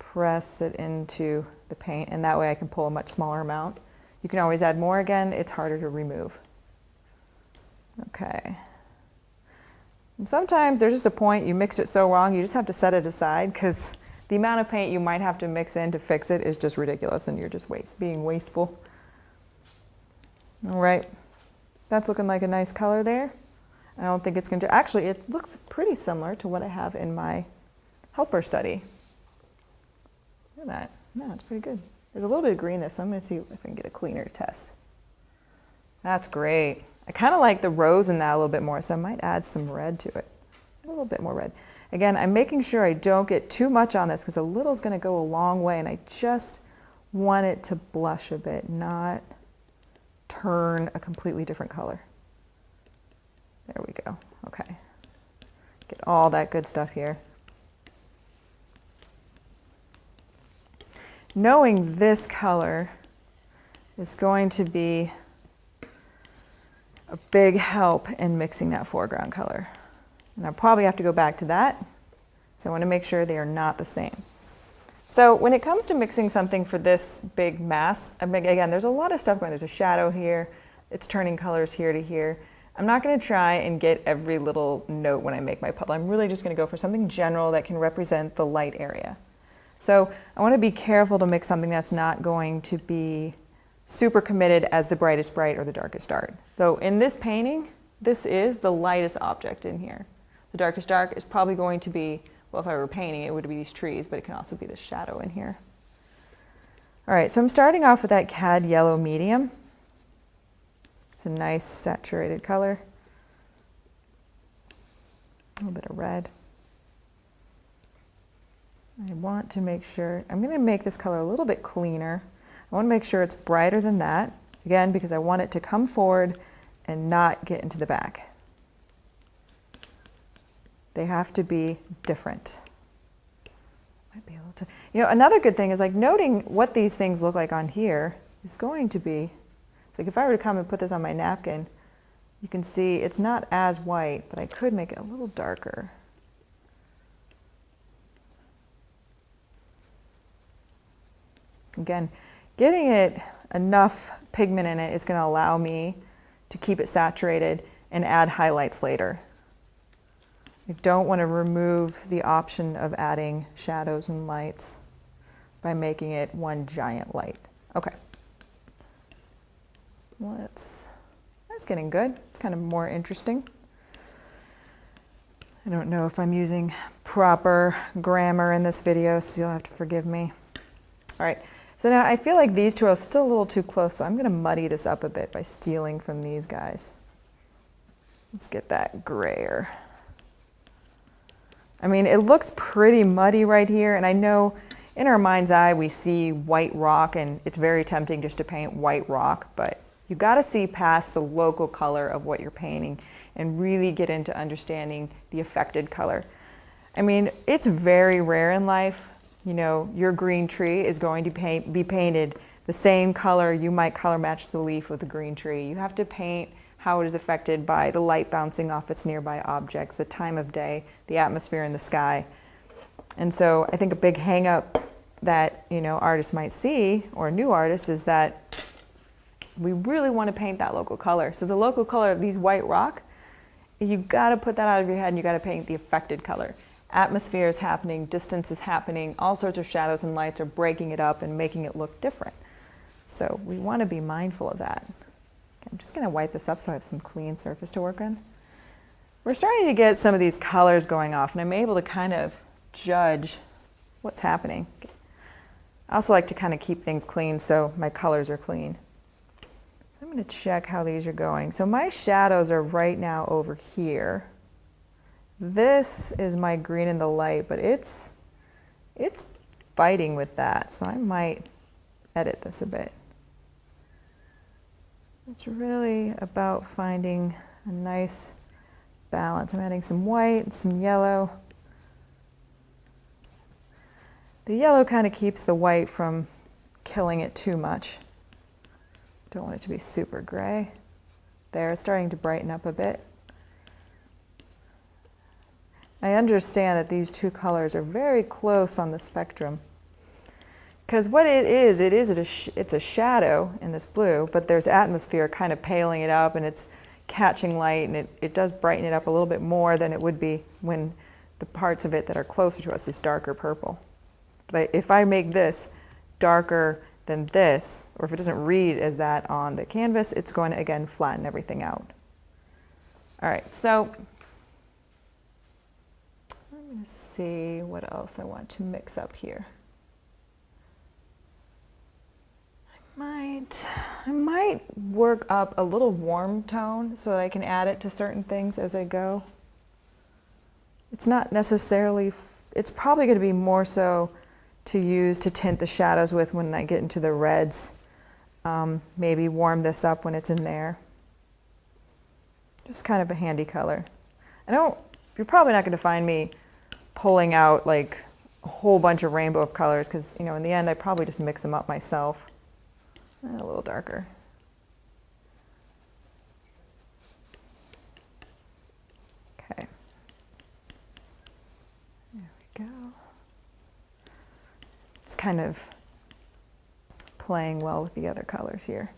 press it into the paint, and that way I can pull a much smaller amount. You can always add more again, it's harder to remove. Okay. And sometimes there's just a point you mixed it so wrong, you just have to set it aside because the amount of paint you might have to mix in to fix it is just ridiculous and you're just being wasteful. All right, that's looking like a nice color there. I don't think it's going to, actually it looks pretty similar to what I have in my helper study. Look at that. No, it's pretty good. There's a little bit of green in this, so I'm going to see if I can get a cleaner test. That's great. I kind of like the rose in that a little bit more, so I might add some red to it. A little bit more red. Again, I'm making sure I don't get too much on this because a little is going to go a long way, and I just want it to blush a bit, not turn a completely different color. There we go. Okay. Get all that good stuff here. Knowing this color is going to be a big help in mixing that foreground color. And I'll probably have to go back to that. So I want to make sure they are not the same. So when it comes to mixing something for this big mass, again, there's a lot of stuff going on. There's a shadow here. It's turning colors here to here. I'm not going to try and get every little note when I make my puddle. I'm really just going to go for something general that can represent the light area. So I want to be careful to mix something that's not going to be super committed as the brightest bright or the darkest dark. So in this painting, this is the lightest object in here. The darkest dark is probably going to be, well, if I were painting, it would be these trees, but it can also be the shadow in here. All right, so I'm starting off with that cad yellow medium. It's a nice saturated color. A little bit of red. I want to make sure, I'm going to make this color a little bit cleaner. I want to make sure it's brighter than that, again, because I want it to come forward and not get into the back. They have to be different. Might be a little too, another good thing is like noting what these things look like on here is going to be, like if I were to come and put this on my napkin, you can see it's not as white, but I could make it a little darker. Again, getting it enough pigment in it is going to allow me to keep it saturated and add highlights later. I don't want to remove the option of adding shadows and lights by making it one giant light. Okay. That's getting good. It's kind of more interesting. I don't know if I'm using proper grammar in this video, so you'll have to forgive me. All right. So now I feel like these two are still a little too close, so I'm going to muddy this up a bit by stealing from these guys. Let's get that grayer. I mean, it looks pretty muddy right here, and I know in our mind's eye we see white rock, and it's very tempting just to paint white rock, but you've got to see past the local color of what you're painting and really get into understanding the affected color. I mean, it's very rare in life. Your green tree is going to be painted the same color you might color match the leaf with the green tree. You have to paint how it is affected by the light bouncing off its nearby objects, the time of day, the atmosphere in the sky. And so I think a big hang up that, artists might see, or a new artist, is that we really want to paint that local color. So the local color of these white rock, you got to put that out of your head and you got to paint the affected color. Atmosphere is happening, distance is happening, all sorts of shadows and lights are breaking it up and making it look different. So we want to be mindful of that. Okay, I'm just going to wipe this up so I have some clean surface to work on. We're starting to get some of these colors going off, and I'm able to kind of judge what's happening. I also like to kind of keep things clean so my colors are clean. So I'm going to check how these are going. So my shadows are right now over here. This is my green in the light, but it's fighting with that, so I might edit this a bit. It's really about finding a nice balance. I'm adding some white and some yellow. The yellow kind of keeps the white from killing it too much. Don't want it to be super gray. There, it's starting to brighten up a bit. I understand that these two colors are very close on the spectrum. Because what it's a shadow in this blue, but there's atmosphere kind of paling it up, and it's catching light, and it does brighten it up a little bit more than it would be when the parts of it that are closer to us is darker purple. But if I make this darker than this, or if it doesn't read as that on the canvas, it's going to, again, flatten everything out. All right, so I'm going to see what else I want to mix up here. I might work up a little warm tone so that I can add it to certain things as I go. It's not necessarily, it's probably going to be more so to use to tint the shadows with when I get into the reds. Maybe warm this up when it's in there. Just kind of a handy color. You're probably not going to find me pulling out like a whole bunch of rainbow of colors, because in the end I probably just mix them up myself. A little darker. Okay. There we go. It's kind of playing well with the other colors here.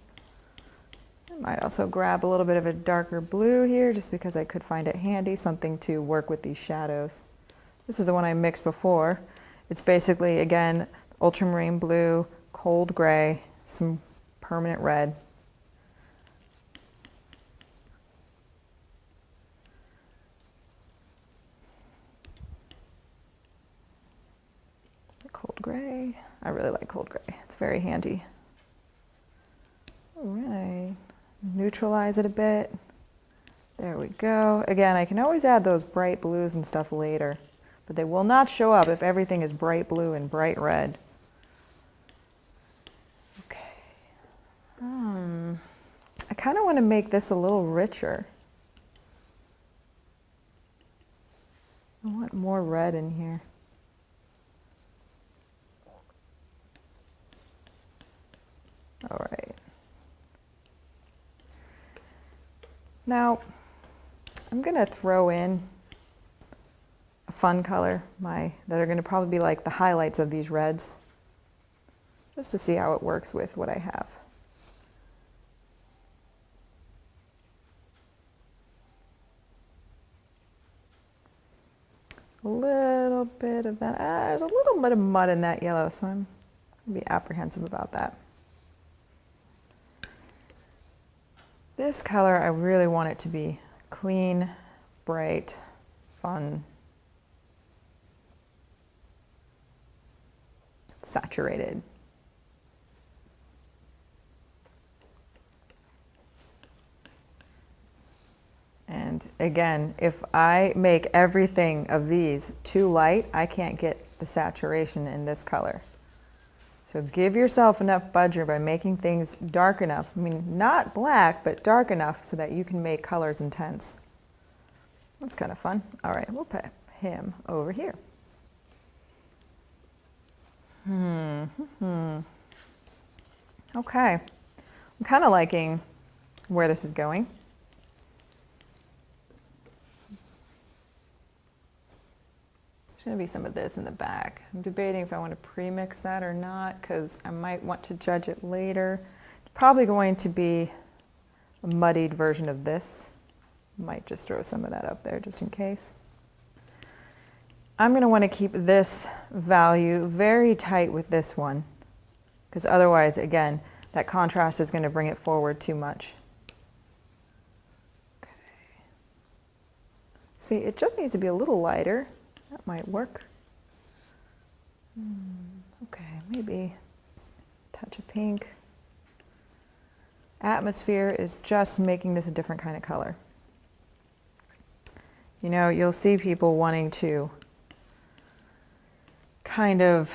I might also grab a little bit of a darker blue here just because I could find it handy, something to work with these shadows. This is the one I mixed before. It's basically, again, ultramarine blue, cold gray, some permanent red. Cold gray. I really like cold gray. It's very handy. All right. Neutralize it a bit. There we go. Again, I can always add those bright blues and stuff later, but they will not show up if everything is bright blue and bright red. I kind of want to make this a little richer. I want more red in here. All right. Now, I'm going to throw in a fun color, that are going to probably be like the highlights of these reds, just to see how it works with what I have. A little bit of that. There's a little bit of mud in that yellow, so I'm going to be apprehensive about that. This color, I really want it to be clean, bright, fun, saturated. And again, if I make everything of these too light, I can't get the saturation in this color. So give yourself enough budget by making things dark enough. I mean, not black, but dark enough so that you can make colors intense. That's kind of fun. All right, we'll put him over here. Okay, I'm kind of liking where this is going. There's going to be some of this in the back. I'm debating if I want to pre-mix that or not, because I might want to judge it later. It's probably going to be a muddied version of this. Might just throw some of that up there just in case. I'm going to want to keep this value very tight with this one, because otherwise, again, that contrast is going to bring it forward too much. Okay. See, it just needs to be a little lighter. That might work. Okay, maybe a touch of pink. Atmosphere is just making this a different kind of color. You know, you'll see people wanting to kind of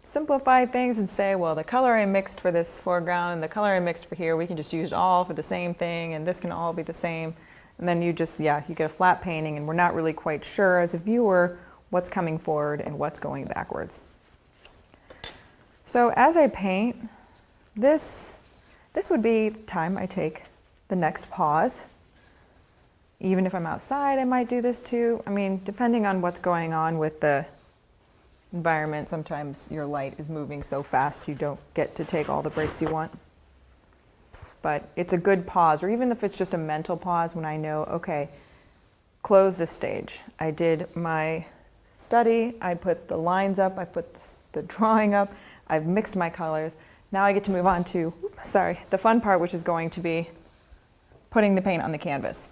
simplify things and say, well, the color I mixed for this foreground and the color I mixed for here, we can just use all for the same thing, and this can all be the same. And then you just, yeah, you get a flat painting, and we're not really quite sure as a viewer what's coming forward and what's going backwards. So as I paint, this would be the time I take the next pause. Even if I'm outside, I might do this too. I mean, depending on what's going on with the environment, sometimes your light is moving so fast you don't get to take all the breaks you want. But it's a good pause, or even if it's just a mental pause when I know, okay, close this stage. I did my study, I put the lines up, I put the drawing up, I've mixed my colors. Now I get to move on to, the fun part, which is going to be putting the paint on the canvas.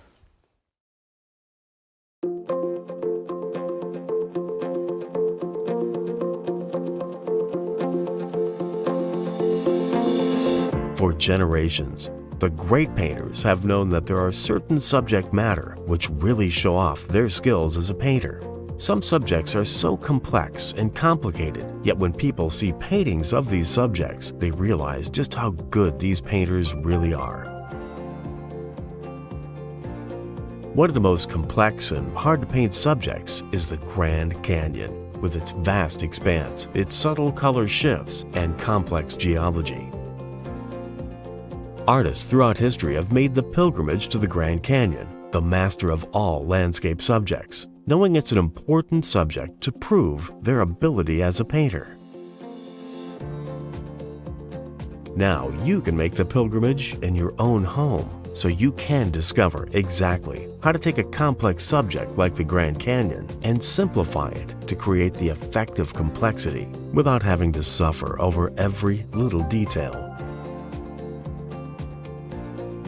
For generations, the great painters have known that there are certain subject matter which really show off their skills as a painter. Some subjects are so complex and complicated, yet when people see paintings of these subjects, they realize just how good these painters really are. One of the most complex and hard-to-paint subjects is the Grand Canyon, with its vast expanse, its subtle color shifts, and complex geology. Artists throughout history have made the pilgrimage to the Grand Canyon, the master of all landscape subjects, knowing it's an important subject to prove their ability as a painter. Now you can make the pilgrimage in your own home, so you can discover exactly how to take a complex subject like the Grand Canyon and simplify it to create the effective complexity without having to suffer over every little detail.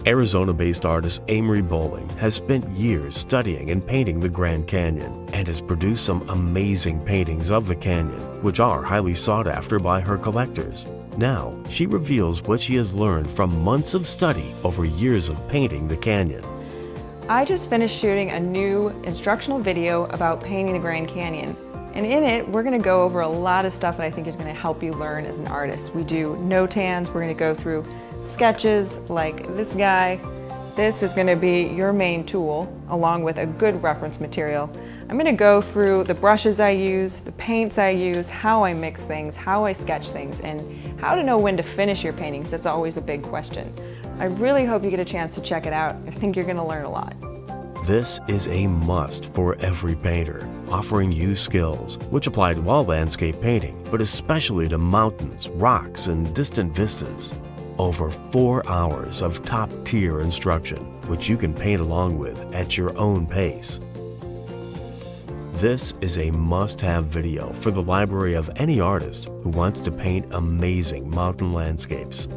Arizona-based artist Amery Bohling has spent years studying and painting the Grand Canyon and has produced some amazing paintings of the canyon, which are highly sought after by her collectors. Now, she reveals what she has learned from months of study over years of painting the canyon. I just finished shooting a new instructional video about painting the Grand Canyon. And in it, we're going to go over a lot of stuff that I think is going to help you learn as an artist. We do no-tans, we're going to go through sketches like this guy. This is going to be your main tool, along with a good reference material. I'm going to go through the brushes I use, the paints I use, how I mix things, how I sketch things, and how to know when to finish your paintings. That's always a big question. I really hope you get a chance to check it out. I think you're going to learn a lot. This is a must for every painter, offering you skills which apply to all landscape painting, but especially to mountains, rocks, and distant vistas. Over 4 hours of top-tier instruction, which you can paint along with at your own pace. This is a must-have video for the library of any artist who wants to paint amazing mountain landscapes.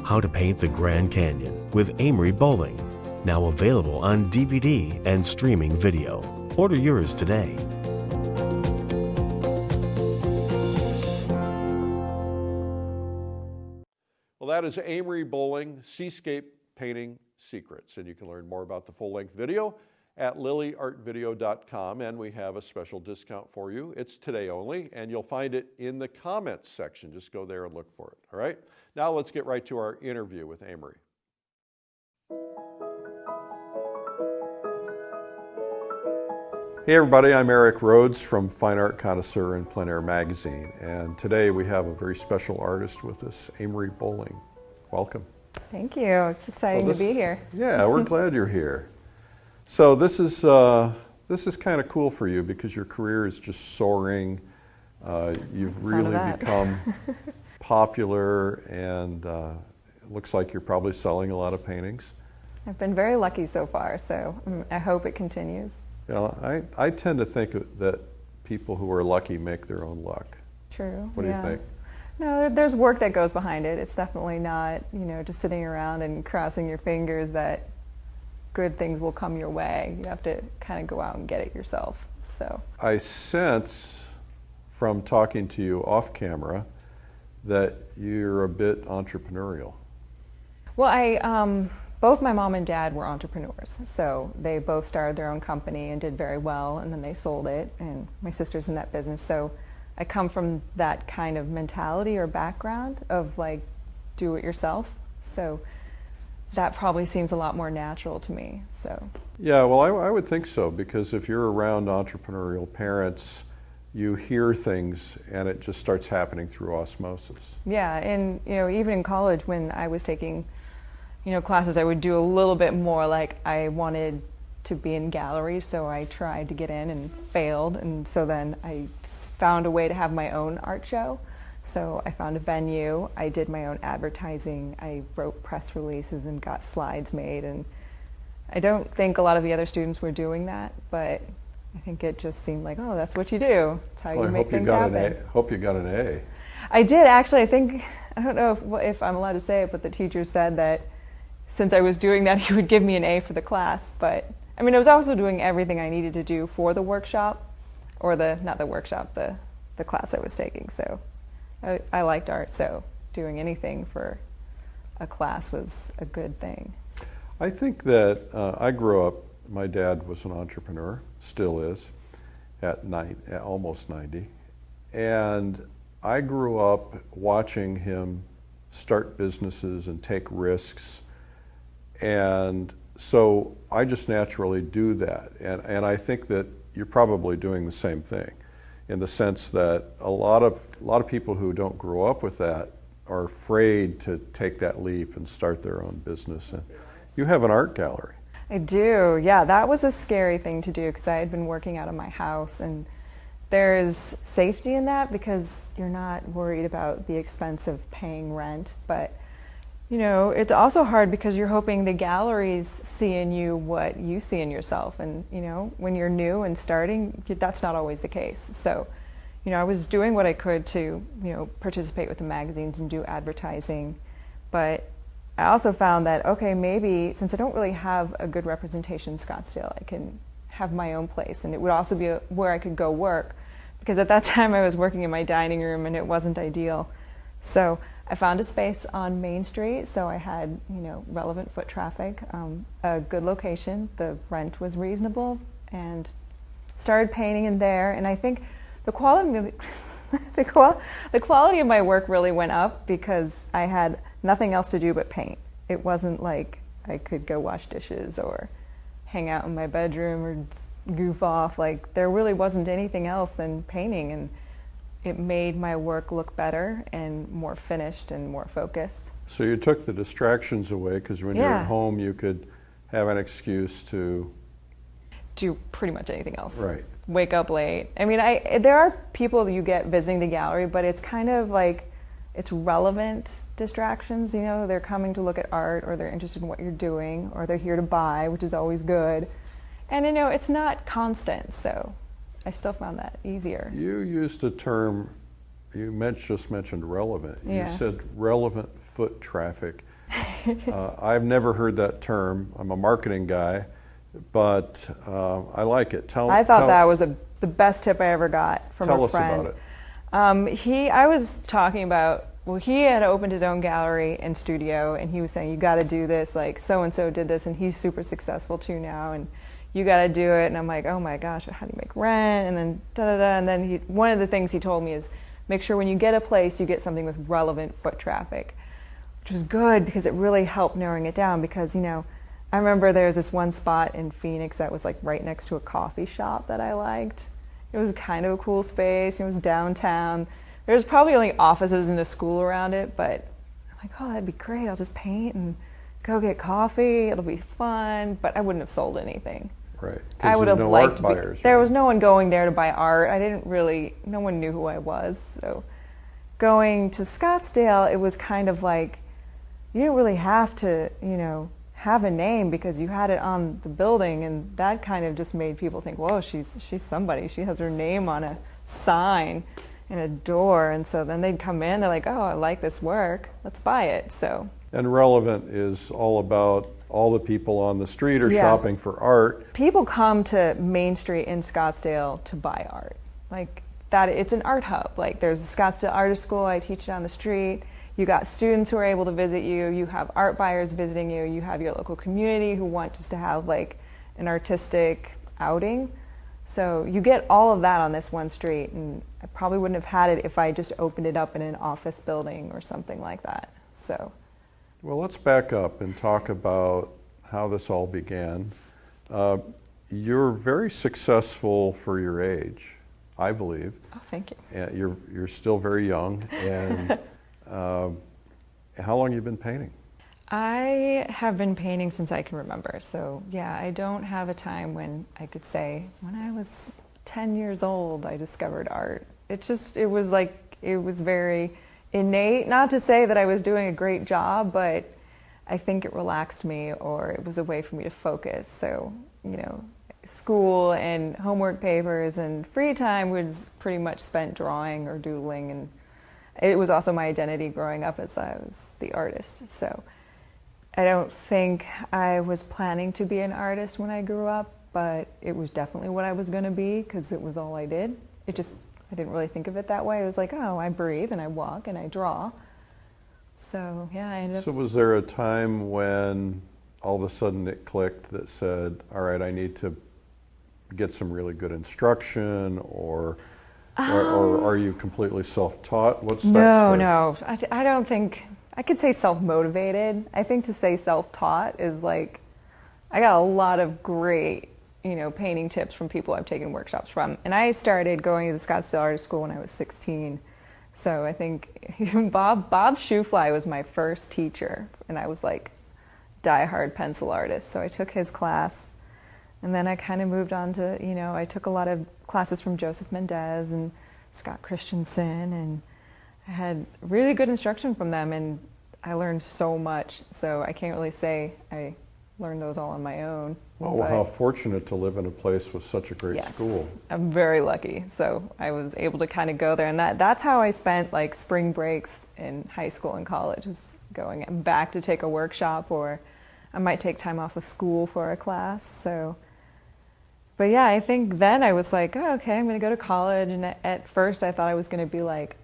How to Paint the Grand Canyon with Amery Bohling, now available on DVD and streaming video. Order yours today. Well, that is Amery Bohling, Seascape Painting Secrets. And you can learn more about the full-length video at lilyartvideo.com, and we have a special discount for you. It's today only, and you'll find it in the comments section. Just go there and look for it, all right? Now let's get right to our interview with Amery. Hey everybody, I'm Eric Rhodes from Fine Art Connoisseur and Plein Air Magazine, and today we have a very special artist with us, Amery Bohling. Welcome. Thank you. It's exciting to be here. Yeah, we're glad you're here. So this is kind of cool for you because your career is just soaring. You've really become popular, and it looks like you're probably selling a lot of paintings. I've been very lucky so far, so I hope it continues. Yeah, I tend to think that people who are lucky make their own luck. True. What do you think? No, there's work that goes behind it. It's definitely not, just sitting around and crossing your fingers that good things will come your way. You have to kind of go out and get it yourself. So I sense from talking to you off camera that you're a bit entrepreneurial. Well, both my mom and dad were entrepreneurs, so they both started their own company and did very well, and then they sold it, and my sister's in that business, so I come from that kind of mentality or background of like, do it yourself, so that probably seems a lot more natural to me. So Yeah, well, I would think so, because if you're around entrepreneurial parents, you hear things and it just starts happening through osmosis. yeah, and even in college when I was taking classes, I would do a little bit more like I wanted to be in galleries, so I tried to get in and failed, and so then I found a way to have my own art show. So I found a venue, I did my own advertising, I wrote press releases and got slides made, and I don't think a lot of the other students were doing that, but I think it just seemed like, oh, that's what you do. That's how you make things happen. Hope you got an A. I did, actually. I don't know if I'm allowed to say it, but the teacher said that since I was doing that, he would give me an A for the class. But I mean, I was also doing everything I needed to do for the workshop, or not the workshop, the class I was taking. So I liked art, so doing anything for a class was a good thing. I think that I grew up, my dad was an entrepreneur, still is, at almost 90. And I grew up watching him start businesses and take risks. And so I just naturally do that. And I think that you're probably doing the same thing, in the sense that a lot of people who don't grow up with that are afraid to take that leap and start their own business. And you have an art gallery. I do, yeah. That was a scary thing to do because I had been working out of my house, and there's safety in that because you're not worried about the expense of paying rent. But it's also hard because you're hoping the galleries see in you what you see in yourself, and when you're new and starting, that's not always the case. So I was doing what I could to participate with the magazines and do advertising, but I also found that, okay, maybe since I don't really have a good representation in Scottsdale, I can have my own place, and it would also be where I could go work, because at that time I was working in my dining room and it wasn't ideal. So I found a space on Main Street, so I had relevant foot traffic, a good location, the rent was reasonable, and started painting in there. And I think the quality the quality of my work really went up because I had nothing else to do but paint. It wasn't like I could go wash dishes or hang out in my bedroom or goof off. Like, there really wasn't anything else than painting, and it made my work look better and more finished and more focused. So you took the distractions away, because when you're at home you could have an excuse to do pretty much anything else. Right. Wake up late. I mean, there are people that you get visiting the gallery, but it's kind of like, it's relevant distractions. They're coming to look at art, or they're interested in what you're doing, or they're here to buy, which is always good. And it's not constant, so I still found that easier. You used a term, you just mentioned relevant. Yeah. You said relevant foot traffic. I've never heard that term. I'm a marketing guy, but I like it. I thought that was the best tip I ever got from a friend. Tell us about it. I was talking about, he had opened his own gallery and studio, and he was saying, you got to do this, like so-and-so did this, and he's super successful too now, and you got to do it. And I'm like, oh my gosh, how do you make rent? And then da-da-da. And then one of the things he told me is, make sure when you get a place, you get something with relevant foot traffic, which was good because it really helped narrowing it down. Because, I remember there was this one spot in Phoenix that was like right next to a coffee shop that I liked. It was kind of a cool space. It was downtown. There was probably only offices and a school around it, but I'm like, oh, that'd be great. I'll just paint and go get coffee. It'll be fun. But I wouldn't have sold anything. Right. I would have liked buyers, there was no one going there to buy art. No one knew who I was. So going to Scottsdale, it was kind of like, you didn't really have to, have a name because you had it on the building, and that kind of just made people think, whoa, she's somebody. She has her name on a sign in a door. And so then they'd come in, they're like, oh, I like this work, let's buy it. So. And relevant is all about all the people on the street are Yeah. shopping for art. People come to Main Street in Scottsdale to buy art. Like that, it's an art hub. Like there's the Scottsdale Artist School, I teach down the street. You got students who are able to visit you. You have art buyers visiting you. You have your local community who want just to have like an artistic outing. So you get all of that on this one street, and I probably wouldn't have had it if I just opened it up in an office building or something like that. So, Well, let's back up and talk about how this all began. You're very successful for your age, I believe. oh, thank you. You're still very young, and how long have you been painting? I have been painting since I can remember. So yeah, I don't have a time when I could say, when I was 10 years old, I discovered art. It was very innate. Not to say that I was doing a great job, but I think it relaxed me, or it was a way for me to focus. So, you know, school and homework papers and free time was pretty much spent drawing or doodling, and it was also my identity growing up as I was the artist. So I don't think I was planning to be an artist when I grew up, but it was definitely what I was going to be because it was all I did. I didn't really think of it that way. It was like, oh, I breathe and I walk and I draw. So yeah, I ended up. So was there a time when all of a sudden it clicked that said, all right, I need to get some really good instruction, or are you completely self-taught? What's that story? No. I don't think, I could say self-motivated. I think to say self-taught is like, I got a lot of great, painting tips from people I've taken workshops from. And I started going to the Scottsdale Artist School when I was 16. So I think Bob Shoefly was my first teacher, and I was like diehard pencil artist. So I took his class, and then I kind of moved on to, I took a lot of classes from Joseph Mendez and Scott Christensen, and I had really good instruction from them, and I learned so much. So I can't really say I learned those all on my own. Well, how fortunate to live in a place with such a great Yes, school. I'm very lucky. So I was able to kind of go there, and that's how I spent like spring breaks in high school and college, is going back to take a workshop, or I might take time off of school for a class. So, but yeah, I think then I was like, oh, okay, I'm going to go to college. And at first I thought I was going to be like,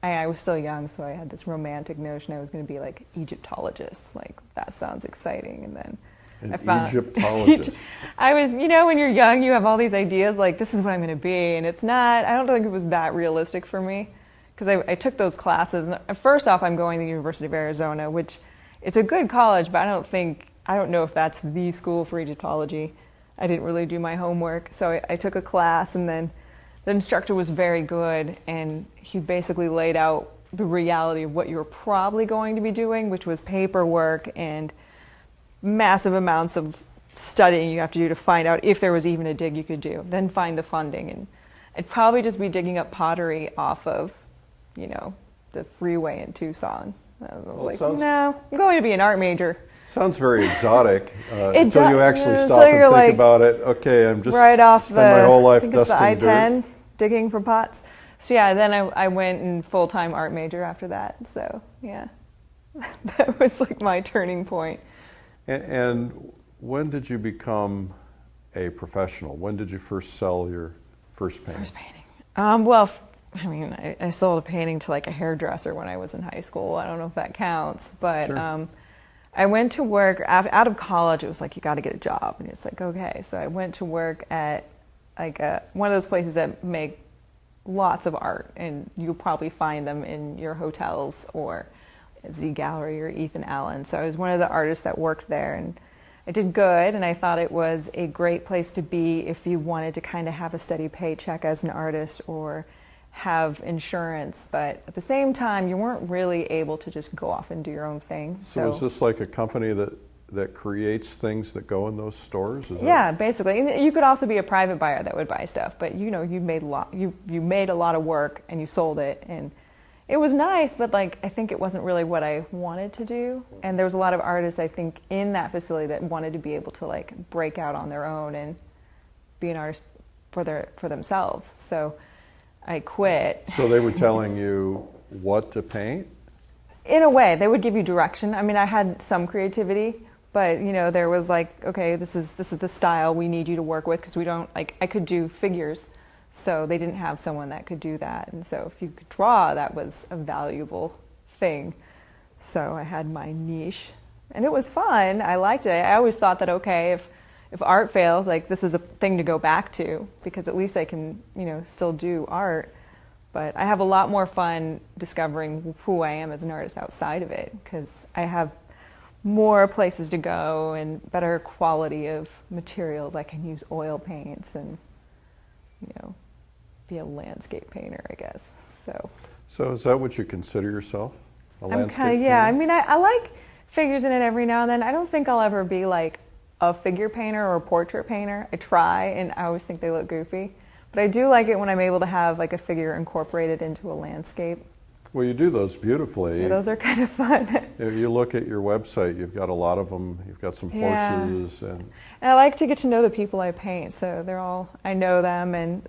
I was still young, so I had this romantic notion I was going to be like Egyptologist. Like, that sounds exciting. And then An I found Egyptologist. I was, when you're young, you have all these ideas like, this is what I'm going to be. And it's not, I don't think it was that realistic for me, because I took those classes. And first off, I'm going to the University of Arizona, which it's a good college, but I don't know if that's the school for Egyptology. I didn't really do my homework. So I took a class, and then the instructor was very good, and he basically laid out the reality of what you were probably going to be doing, which was paperwork and massive amounts of studying you have to do to find out if there was even a dig you could do, then find the funding. And I'd probably just be digging up pottery off of, the freeway in Tucson. I was like, no, I'm going to be an art major. Sounds very exotic until you actually stop and think like, about it. Okay, I'm just right off spend my whole life I think it's the dusting I-10, dirt. digging for pots. So yeah, then I went in full-time art major after that. So yeah, that was like my turning point. And when did you become a professional? When did you first sell your first painting? First painting. Well, I sold a painting to like a hairdresser when I was in high school. I don't know if that counts, but Sure. I went to work out of college. It was like, you got to get a job, and it's like, okay. So I went to work at like one of those places that make lots of art, and you'll probably find them in your hotels or Z Gallery or Ethan Allen. So I was one of the artists that worked there, and I did good, and I thought it was a great place to be if you wanted to kind of have a steady paycheck as an artist or have insurance, but at the same time you weren't really able to just go off and do your own thing. So is this like a company that creates things that go in those stores? Yeah, basically. And you could also be a private buyer that would buy stuff, but you made a lot of work and you sold it, and it was nice, but like I think it wasn't really what I wanted to do. And there was a lot of artists I think in that facility that wanted to be able to like break out on their own and be an artist for themselves. So I quit. So they were telling you what to paint? In a way, they would give you direction. I mean, I had some creativity, But there was like, okay, this is the style we need you to work with, because we don't, like, I could do figures, so they didn't have someone that could do that. And so if you could draw, that was a valuable thing. So I had my niche, and it was fun. I liked it. I always thought that, okay, if art fails, like, this is a thing to go back to, because at least I can, still do art. But I have a lot more fun discovering who I am as an artist outside of it, because I have more places to go and better quality of materials. I can use oil paints and, be a landscape painter, I guess. So is that what you consider yourself? A landscape painter? Yeah. I mean, I like figures in it every now and then. I don't think I'll ever be like a figure painter or a portrait painter. I try, and I always think they look goofy. But I do like it when I'm able to have like a figure incorporated into a landscape. Well, you do those beautifully. Yeah, those are kind of fun. If you look at your website, you've got a lot of them. You've got some horses. And I like to get to know the people I paint, so I know them. And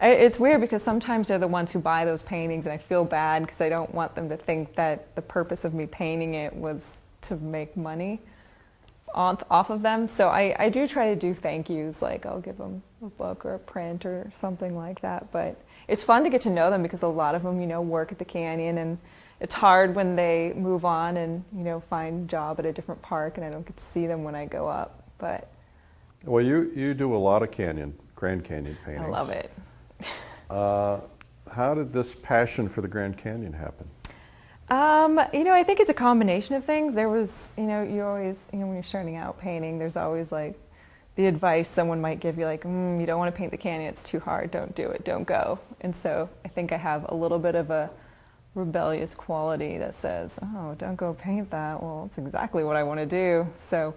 it's weird because sometimes they're the ones who buy those paintings, and I feel bad because I don't want them to think that the purpose of me painting it was to make money off of them. So I do try to do thank yous, like I'll give them a book or a print or something like that. But it's fun to get to know them because a lot of them, work at the Canyon, and it's hard when they move on and, find a job at a different park, and I don't get to see them when I go up. But well, you do a lot of Grand Canyon paintings. I love it. How did this passion for the Grand Canyon happen? I think it's a combination of things. There was, you always, when you're starting out painting, there's always like the advice someone might give you, like, you don't want to paint the canyon, it's too hard, don't do it, don't go. And so I think I have a little bit of a rebellious quality that says, oh, don't go paint that. Well, it's exactly what I want to do. So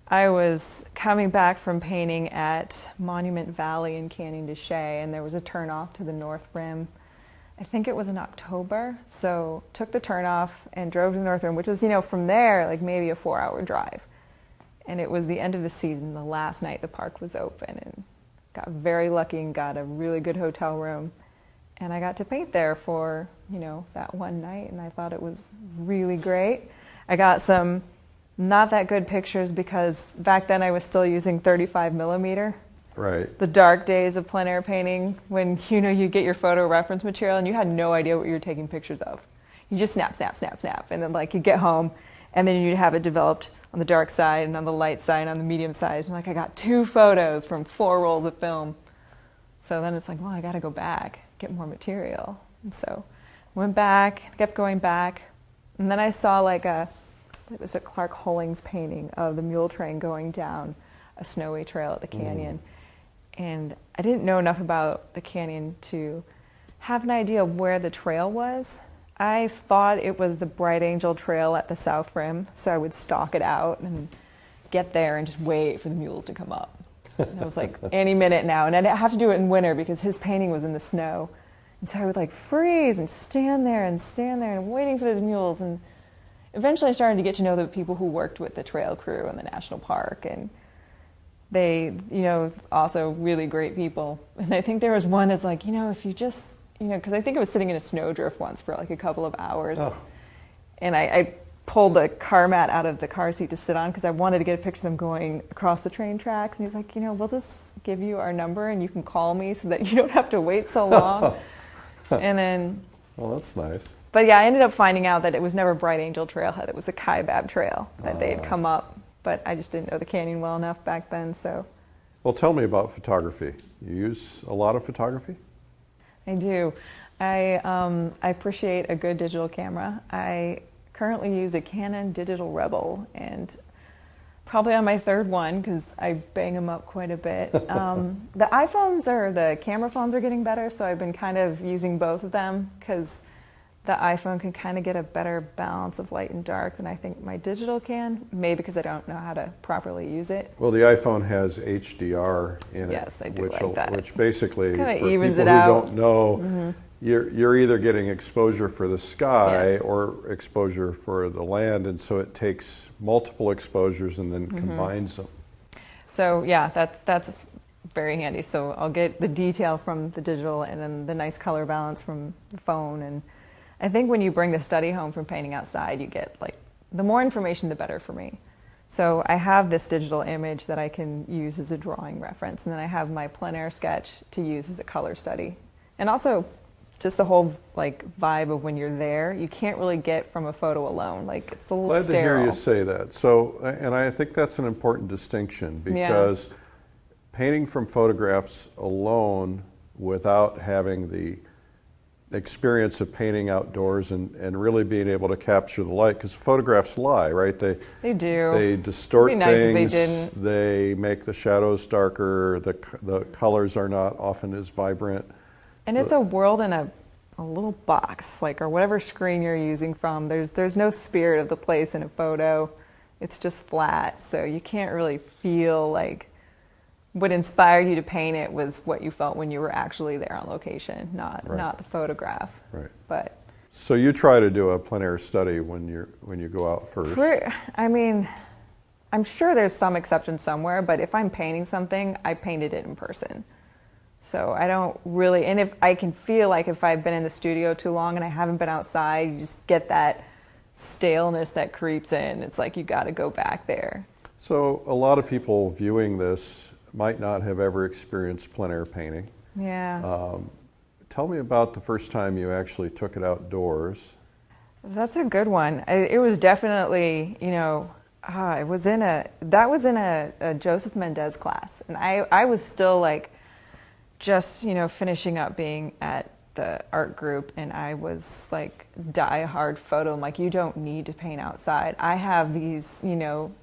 I was coming back from painting at Monument Valley in Canyon de Chelly, and there was a turnoff to the North Rim. I think it was in October, so took the turnoff and drove to the North Rim, which was, from there, like maybe a 4-hour drive. And it was the end of the season, the last night the park was open, and got very lucky and got a really good hotel room. And I got to paint there for, that one night, and I thought it was really great. I got some not that good pictures because back then I was still using 35 millimeter. Right. The dark days of plein air painting, when you get your photo reference material and you had no idea what you were taking pictures of. You just snap, snap, snap, snap, and then like you get home, and then you'd have it developed on the dark side and on the light side and on the medium side. And like I got 2 photos from 4 rolls of film. So then it's like, well, I got to go back, get more material. And so went back, kept going back, and then I saw it was a Clark Hollings painting of the mule train going down a snowy trail at the canyon. And I didn't know enough about the canyon to have an idea of where the trail was. I thought it was the Bright Angel Trail at the South Rim, so I would stalk it out and get there and just wait for the mules to come up. And I was like, any minute now. And I'd have to do it in winter because his painting was in the snow. And so I would like freeze and stand there and waiting for those mules. And eventually I started to get to know the people who worked with the trail crew in the national park. And they, also really great people. And I think there was one that's like, if you just, because I think I was sitting in a snowdrift once for like a couple of hours. Oh. And I pulled the car mat out of the car seat to sit on because I wanted to get a picture of them going across the train tracks. And he was like, we'll just give you our number and you can call me so that you don't have to wait so long. And then... Well, that's nice. But yeah, I ended up finding out that it was never Bright Angel Trailhead. It was a Kaibab Trail that they had come up. But I just didn't know the canyon well enough back then, so... Well, tell me about photography. You use a lot of photography? I do. I appreciate a good digital camera. I currently use a Canon Digital Rebel, and probably on my 3rd one because I bang them up quite a bit. The iPhones the camera phones are getting better, so I've been kind of using both of them because the iPhone can kind of get a better balance of light and dark than I think my digital can, maybe because I don't know how to properly use it. Well, the iPhone has HDR in it. Yes, I do like that. Which basically, for evens people it out. who don't know, you're either getting exposure for the sky or exposure for the land, and so it takes multiple exposures and then combines them. So yeah, that's very handy. So I'll get the detail from the digital and then the nice color balance from the phone. And I think when you bring the study home from painting outside, you get the more information, the better for me. So I have this digital image that I can use as a drawing reference, and then I have my plein air sketch to use as a color study. And also just the whole like vibe of when you're there, you can't really get from a photo alone. Like it's a little Glad sterile. to hear you say that. So, and I think that's an important distinction, because painting from photographs alone without having the experience of painting outdoors and really being able to capture the light, because photographs lie, right? They do. They distort It'd be nice if things. they didn't. They make the shadows darker. The colors are not often as vibrant. And it's a world in a little box, like, or whatever screen you're using from. There's no spirit of the place in a photo. It's just flat, so you can't really feel like what inspired you to paint it was what you felt when you were actually there on location, not the photograph. Right. But so you try to do a plein air study when you go out first. I mean, I'm sure there's some exception somewhere, but if I'm painting something, I painted it in person. So I don't really, and if I can feel like if I've been in the studio too long and I haven't been outside, you just get that staleness that creeps in. It's like you got to go back there. So a lot of people viewing this might not have ever experienced plein air painting. Yeah. Tell me about the first time you actually took it outdoors. That's a good one. It was definitely, that was in a Joseph Mendez class. And I was still like, just, finishing up being at the art group, and I was like die-hard photo. I'm like, you don't need to paint outside. I have these,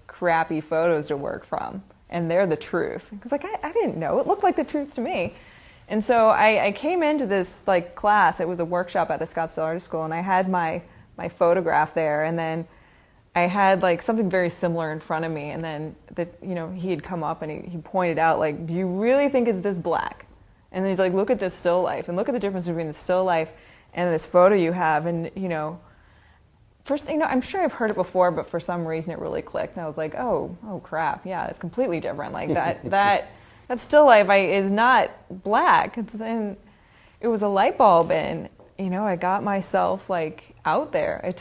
crappy photos to work from, and they're the truth. Because like, I didn't know. It looked like the truth to me. And so I came into this like class. It was a workshop at the Scottsdale Art School, and I had my photograph there, and then I had like something very similar in front of me, and then he had come up and he pointed out like, do you really think it's this black? And then he's like, look at this still life, and look at the difference between the still life and this photo you have. And, first, I'm sure I've heard it before, but for some reason it really clicked. And I was like, oh crap, yeah, it's completely different. Like that still life is not black. And it was a light bulb, and, I got myself like out there.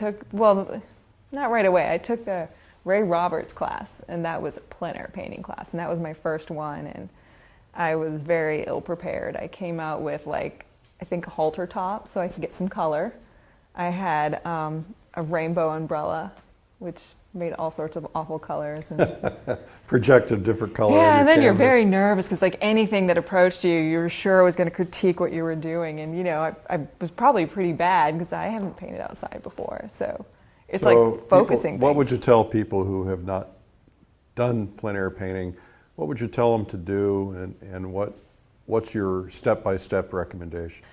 Not right away. I took the Ray Roberts class, and that was a plein air painting class, and that was my first one. And I was very ill prepared. I came out with I think a halter top so I could get some color. I had a rainbow umbrella, which made all sorts of awful colors. And Projected different color. yeah, and then you're canvas. very nervous because anything that approached you, you were sure was going to critique what you were doing. And I was probably pretty bad because I haven't painted outside before. So it's like focusing. What would you tell people who have not done plein air painting? What would you tell them to do, and what's your step-by-step recommendation?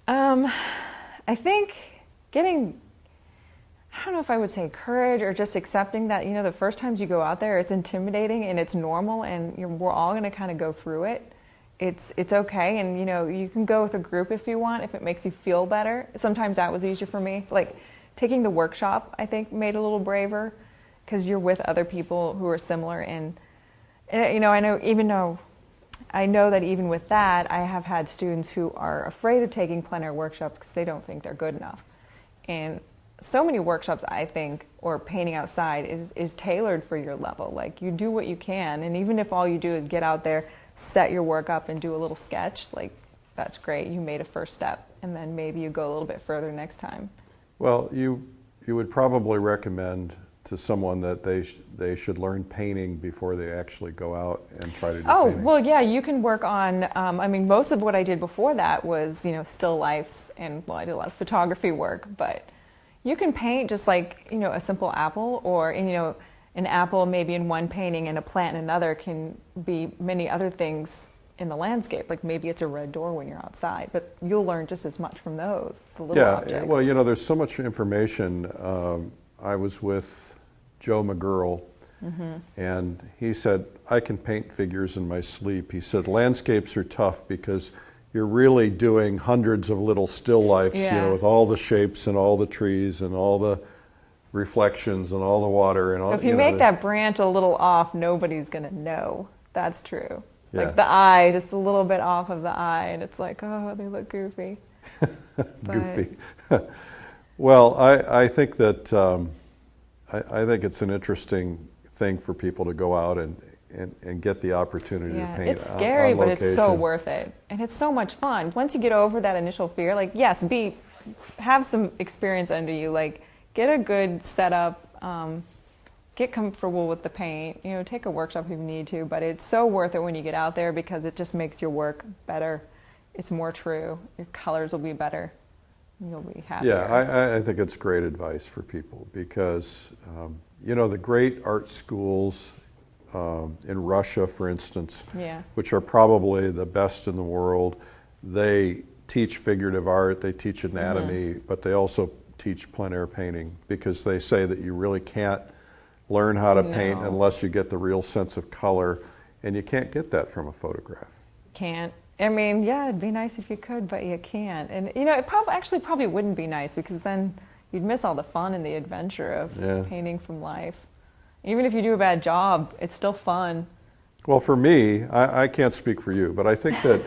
I think I don't know if I would say courage or just accepting that, the first times you go out there, it's intimidating and it's normal, and we're all going to kind of go through it. It's okay, and you can go with a group if you want, if it makes you feel better. Sometimes that was easier for me. Like taking the workshop, I think, made a little braver because you're with other people who are similar. And I know that even with that, I have had students who are afraid of taking plein air workshops because they don't think they're good enough. And so many workshops, I think, or painting outside is tailored for your level. Like you do what you can, and even if all you do is get out there, set your work up and do a little sketch, like that's great. You made a first step, and then maybe you go a little bit further next time. Well, you would probably recommend to someone that they should learn painting before they actually go out and try to do painting. Well, yeah, you can work on, most of what I did before that was, still lifes, and I did a lot of photography work, but you can paint just like, a simple apple, or, an apple maybe in one painting and a plant in another can be many other things in the landscape. Like maybe it's a red door when you're outside, but you'll learn just as much from those, the little objects. Yeah, well, there's so much information. I was with Joe McGurl, and he said, I can paint figures in my sleep. He said, landscapes are tough because you're really doing hundreds of little still lifes, with all the shapes and all the trees and all the reflections and all the water. And all. If you make that branch a little off, nobody's going to know. That's true. Yeah. Like the eye, just a little bit off of the eye, and it's like, oh, they look goofy. Goofy. Well, I think that I think it's an interesting thing for people to go out and get the opportunity to paint. It's scary, on but it's so location. worth it. And it's so much fun. Once you get over that initial fear, like, yes, have some experience under you, like, get a good setup, get comfortable with the paint, you know, take a workshop if you need to, but it's so worth it when you get out there because it just makes your work better. It's more true. Your colors will be better. You'll be happier. Yeah, I think it's great advice for people because, you know, the great art schools in Russia, for instance, which are probably the best in the world, they teach figurative art, they teach anatomy, but they also teach plein air painting because they say that you really can't learn how to paint unless you get the real sense of color, and you can't get that from a photograph. Can't. I mean, yeah, it'd be nice if you could, but you can't. And, you know, it probably wouldn't be nice because then you'd miss all the fun and the adventure of painting from life. Even if you do a bad job, it's still fun. Well, for me, I can't speak for you, but I think that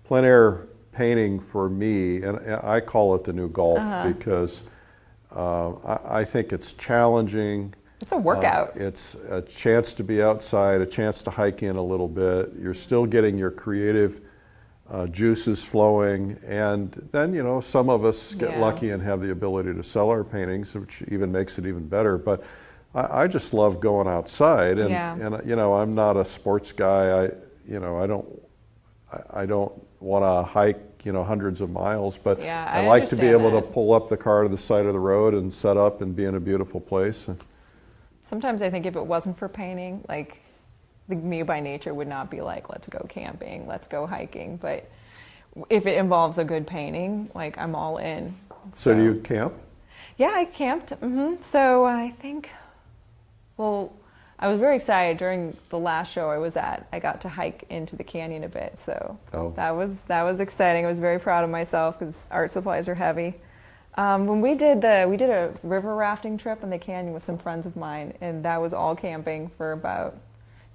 plein air painting for me, and I call it the new golf because I think it's challenging. It's a workout. It's a chance to be outside, a chance to hike in a little bit. You're still getting your creative juices flowing, and then, you know, some of us get lucky and have the ability to sell our paintings, which even makes it even better. But I just love going outside, and you know, I'm not a sports guy. I don't want to hike, you know, hundreds of miles, but I like to be able to pull up the car to the side of the road and set up and be in a beautiful place. Sometimes I think if it wasn't for painting, like, me by nature would not be like, let's go camping, let's go hiking. But if it involves a good painting, like, I'm all in. So do you camp? Yeah, I camped. So I think, well, I was very excited during the last show I was at. I got to hike into the canyon a bit, so that was exciting. I was very proud of myself because art supplies are heavy. When we did a river rafting trip in the canyon with some friends of mine, and that was all camping for about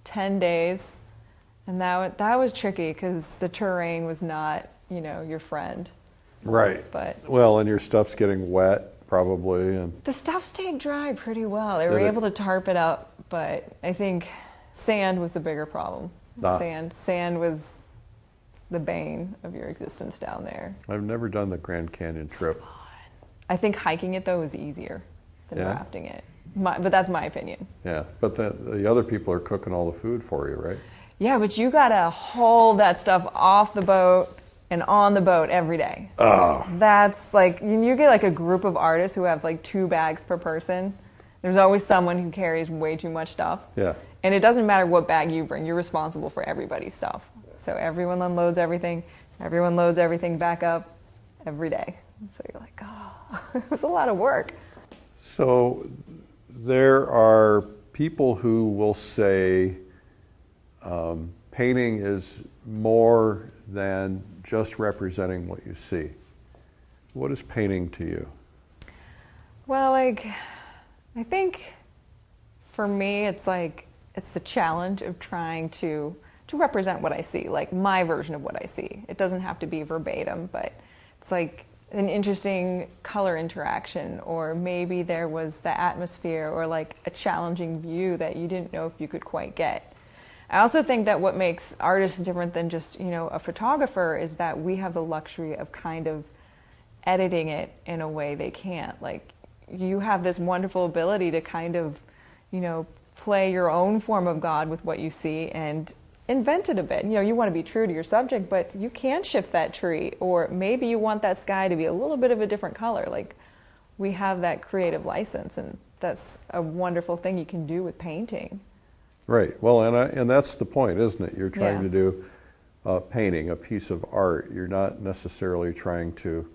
10 days, and that was tricky because the terrain was not, you know, your friend. Right. But well, and your stuff's getting wet probably, and the stuff stayed dry pretty well. They were able to tarp it up, but I think sand was the bigger problem. Sand was the bane of your existence down there. I've never done the Grand Canyon trip. I think hiking it though is easier than rafting it. But that's my opinion. Yeah, but the other people are cooking all the food for you, right? Yeah, but you gotta haul that stuff off the boat and on the boat every day. That's like, you get like a group of artists who have like 2 bags per person. There's always someone who carries way too much stuff. Yeah. And it doesn't matter what bag you bring, you're responsible for everybody's stuff. So everyone unloads everything, everyone loads everything back up every day. So you're like, it was a lot of work. So there are people who will say painting is more than just representing what you see. What is painting to you? Well, like, I think for me, it's the challenge of trying to represent what I see, like my version of what I see. It doesn't have to be verbatim, but it's like an interesting color interaction, or maybe there was the atmosphere or like a challenging view that you didn't know if you could quite get. I also think that what makes artists different than just, you know, a photographer is that we have the luxury of kind of editing it in a way they can't. Like, you have this wonderful ability to kind of, you know, play your own form of God with what you see and invent it a bit. You know, you want to be true to your subject, but you can shift that tree, or maybe you want that sky to be a little bit of a different color. Like, we have that creative license, and that's a wonderful thing you can do with painting. Right. Well, and that's the point, isn't it? You're trying to do painting, a piece of art. You're not necessarily trying to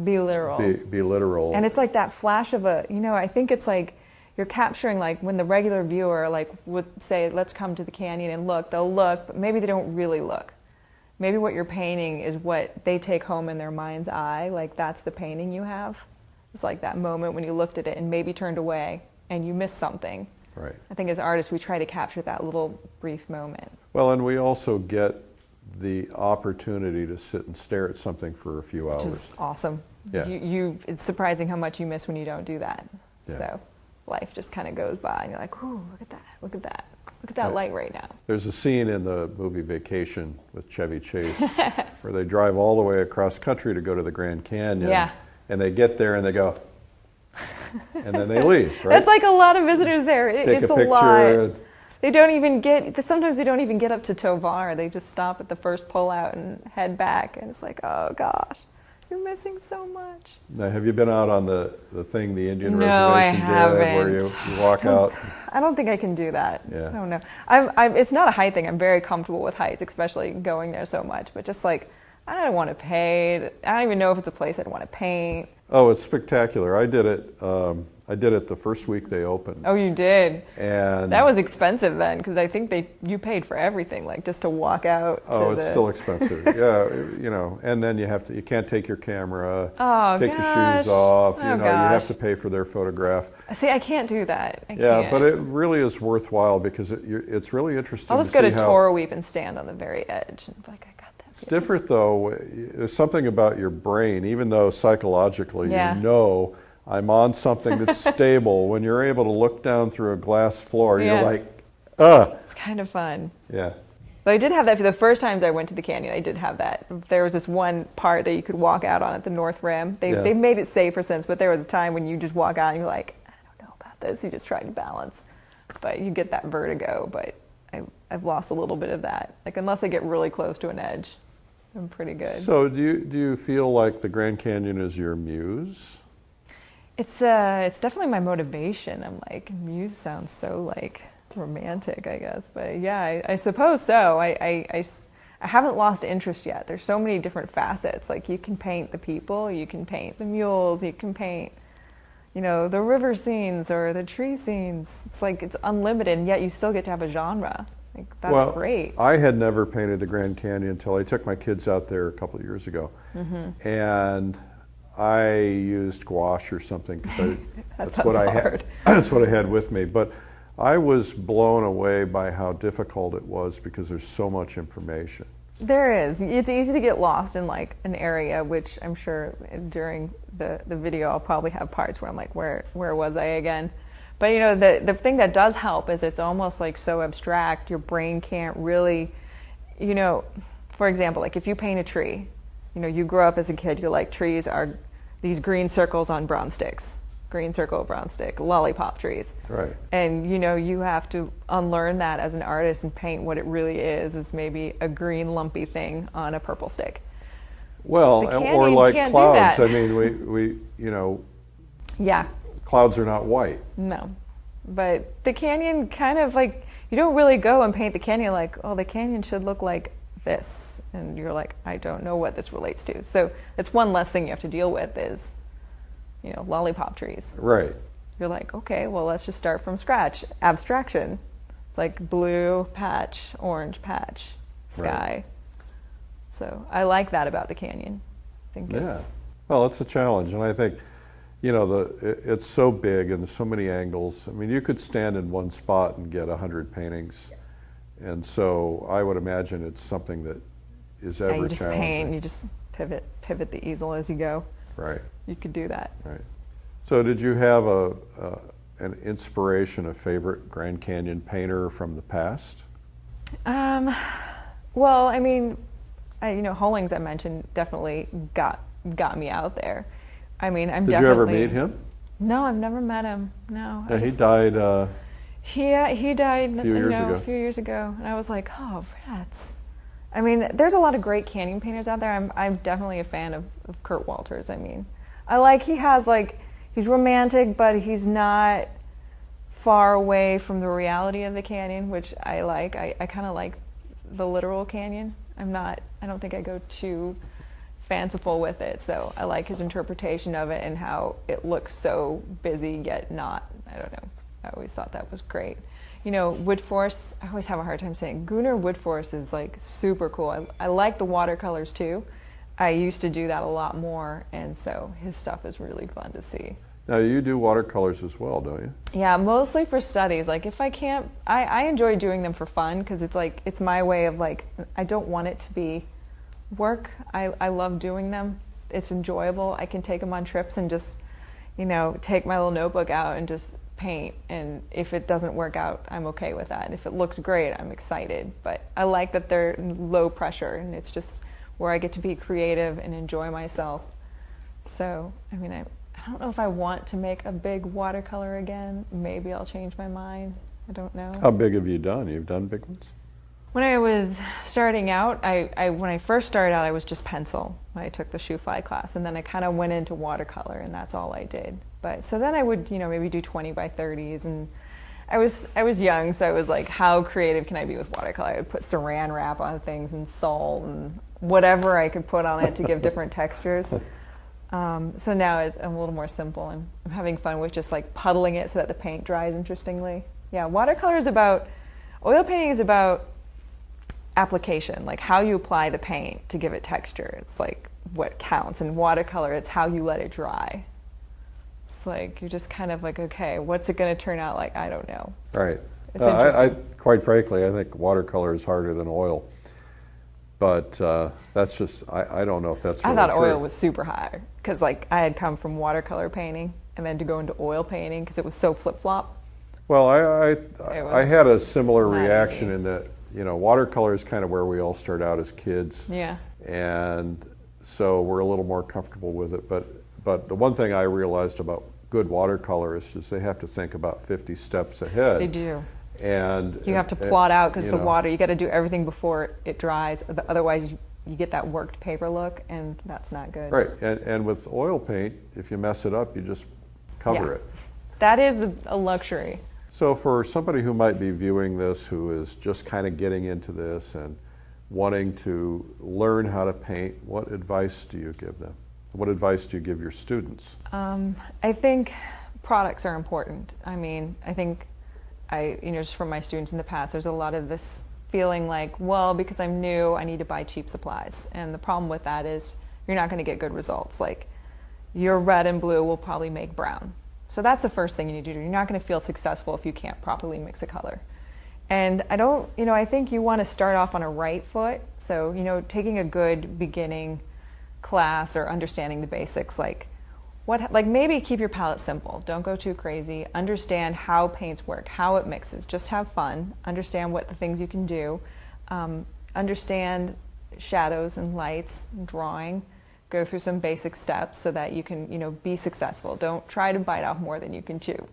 be literal. Be literal. And it's like that flash of a, you know, I think it's like you're capturing, like, when the regular viewer like would say, let's come to the canyon and look, they'll look, but maybe they don't really look. Maybe what you're painting is what they take home in their mind's eye. Like, that's the painting you have. It's like that moment when you looked at it and maybe turned away and you missed something. Right. I think as artists, we try to capture that little brief moment. Well, and we also get the opportunity to sit and stare at something for a few hours. Which is awesome. Yeah. It's surprising how much you miss when you don't do that. Yeah. So, life just kind of goes by and you're like, ooh, look at that, look at that. Look at that light right now. There's a scene in the movie Vacation with Chevy Chase where they drive all the way across country to go to the Grand Canyon. Yeah. And they get there and they go, and then they leave, right? That's like a lot of visitors there. Take it's a picture. lot. They don't even get, sometimes they don't even get up to Tovar. They just stop at the first pullout and head back. And it's like, oh gosh, you're missing so much. Now, have you been out on the thing the Indian No, reservation I did, where haven't. you walk out? I don't think I can do that. Yeah. I don't know. It's not a height thing. I'm very comfortable with heights, especially going there so much. But just like, I don't want to paint. I don't even know if it's a place I'd want to paint. Oh, it's spectacular. I did it. I did it the first week they opened. Oh, you did? And that was expensive then, because I think you paid for everything, like just to walk out. Oh, it's still expensive. Yeah, you know, and then you can't take your camera, take your shoes off. You know, you have to pay for their photograph. See, I can't do that. I yeah, can't. but it really is worthwhile because it's really interesting. I'll just go to Toro Weep and stand on the very edge and be like, I got that. It's different though. There's something about your brain, even though psychologically you know I'm on something that's stable. When you're able to look down through a glass floor, you're like, It's kind of fun. Yeah. But I did have that for the first times I went to the canyon. I did have that. There was this one part that you could walk out on at the North Rim. They've made it safer since, but there was a time when you just walk out and you're like, I don't know about this. You just try to balance. But you get that vertigo. But I've lost a little bit of that. Like, unless I get really close to an edge, I'm pretty good. So do you feel like the Grand Canyon is your muse? It's definitely my motivation. I'm like, muse sounds so like romantic, I guess. But yeah, I suppose so. I haven't lost interest yet. There's so many different facets. Like, you can paint the people, you can paint the mules, you can paint, you know, the river scenes or the tree scenes. It's like, it's unlimited, and yet you still get to have a genre. Like, that's great. I had never painted the Grand Canyon until I took my kids out there a couple of years ago. Mm-hmm. And I used gouache or something because that's what I had. That's what I had with me. But I was blown away by how difficult it was because there's so much information. There is. It's easy to get lost in like an area, which I'm sure during the video I'll probably have parts where I'm like, where was I again? But you know, the thing that does help is it's almost like so abstract, your brain can't really, you know, for example, like if you paint a tree, you know, you grow up as a kid, you're like, trees are these green circles on brown sticks. Green circle, brown stick, lollipop trees. Right. And you know, you have to unlearn that as an artist and paint what it really is maybe a green lumpy thing on a purple stick. Well, or like clouds. I mean, we you know. Yeah. Clouds are not white. No. But the canyon kind of like, you don't really go and paint the canyon like, oh, the canyon should look like this. And you're like, I don't know what this relates to. So it's one less thing you have to deal with is, you know, lollipop trees. Right. You're like, okay, well, let's just start from scratch. Abstraction. It's like blue patch, orange patch, sky. Right. So I like that about the canyon. I think it's... Well, it's a challenge. And I think, you know, it's so big and there's so many angles. I mean, you could stand in one spot and get 100 paintings. And so I would imagine it's something that is ever challenging. You just paint, you just pivot the easel as you go. Right. You could do that. Right. So did you have an inspiration, a favorite Grand Canyon painter from the past? Well, I mean, you know, Bohling's I mentioned definitely got me out there. I mean, Did you ever meet him? No, I've never met him. No. Yeah, he died. He died a few years ago, and I was like, oh, rats. I mean, there's a lot of great canyon painters out there. I'm definitely a fan of Kurt Walters. I mean, he's romantic, but he's not far away from the reality of the canyon, which I like. I kind of like the literal canyon. I don't think I go too fanciful with it, so I like his interpretation of it and how it looks so busy yet not. I don't know. I always thought that was great. You know, Woodforce, I always have a hard time saying. Gunnar Woodforce is like super cool. I like the watercolors too. I used to do that a lot more, and so his stuff is really fun to see. Now you do watercolors as well, don't you? Yeah, mostly for studies. Like if I can't, I enjoy doing them for fun because it's like, it's my way of like, I don't want it to be work. I love doing them. It's enjoyable. I can take them on trips and just, you know, take my little notebook out and just paint, and if it doesn't work out, I'm okay with that. And if it looks great, I'm excited. But I like that they're low pressure, and it's just where I get to be creative and enjoy myself. So, I mean, I don't know if I want to make a big watercolor again. Maybe I'll change my mind. I don't know. How big have you done? You've done big ones? When I was starting out, when I first started out, I was just pencil. I took the shoe fly class, and then I kind of went into watercolor, and that's all I did. But so then I would, maybe do 20 by 30s, and I was young, so I was like, how creative can I be with watercolor? I would put saran wrap on things and salt and whatever I could put on it to give different textures. So now I'm a little more simple, and I'm having fun with just like puddling it so that the paint dries interestingly. Yeah, watercolor is about, oil painting is about application, like how you apply the paint to give it texture. It's like what counts. And watercolor, it's how you let it dry. It's like you're just kind of like, okay, what's it going to turn out like? I don't know. Right. It's interesting. Quite frankly, I think watercolor is harder than oil. But that's just, I don't know if that's really I thought true. oil was super hard because like I had come from watercolor painting and then to go into oil painting because it was so flip-flop. Well, I had a similar reaction easy. in that, watercolor is kind of where we all start out as kids. Yeah. And so we're a little more comfortable with it. But the one thing I realized about good watercolorists is they have to think about 50 steps ahead. They do. And you have to plot out because the water, you got to do everything before it dries. Otherwise, you get that worked paper look, and that's not good. Right. And with oil paint, if you mess it up, you just cover it. That is a luxury. So for somebody who might be viewing this, who is just kind of getting into this and wanting to learn how to paint, what advice do you give them? What advice do you give your students? I think products are important. I mean, I think just from my students in the past, there's a lot of this feeling like, well, because I'm new, I need to buy cheap supplies. And the problem with that is you're not going to get good results. Like your red and blue will probably make brown. So that's the first thing you need to do. You're not going to feel successful if you can't properly mix a color. And I think you want to start off on a right foot. So, taking a good beginning class or understanding the basics, like maybe keep your palette simple. Don't go too crazy. Understand how paints work, how it mixes. Just have fun. Understand what the things you can do. Understand shadows and lights, and drawing. Go through some basic steps so that you can, be successful. Don't try to bite off more than you can chew.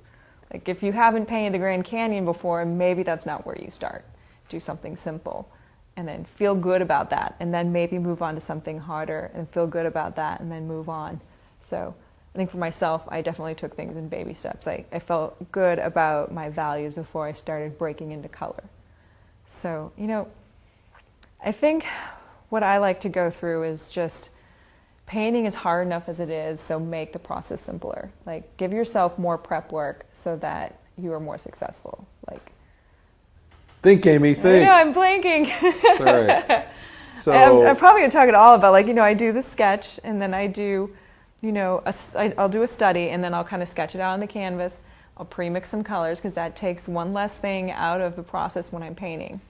Like if you haven't painted the Grand Canyon before, maybe that's not where you start. Do something simple and then feel good about that, and then maybe move on to something harder and feel good about that and then move on. So I think for myself, I definitely took things in baby steps. I felt good about my values before I started breaking into color. So, I think what I like to go through is just painting is hard enough as it is, so make the process simpler. Like, give yourself more prep work so that you are more successful. Like, think, Amy, think. I know, I'm blanking. All right. So I'm probably going to talk it all about, I do the sketch, and then I do, I'll do a study, and then I'll kind of sketch it out on the canvas. I'll pre-mix some colors, because that takes one less thing out of the process when I'm painting.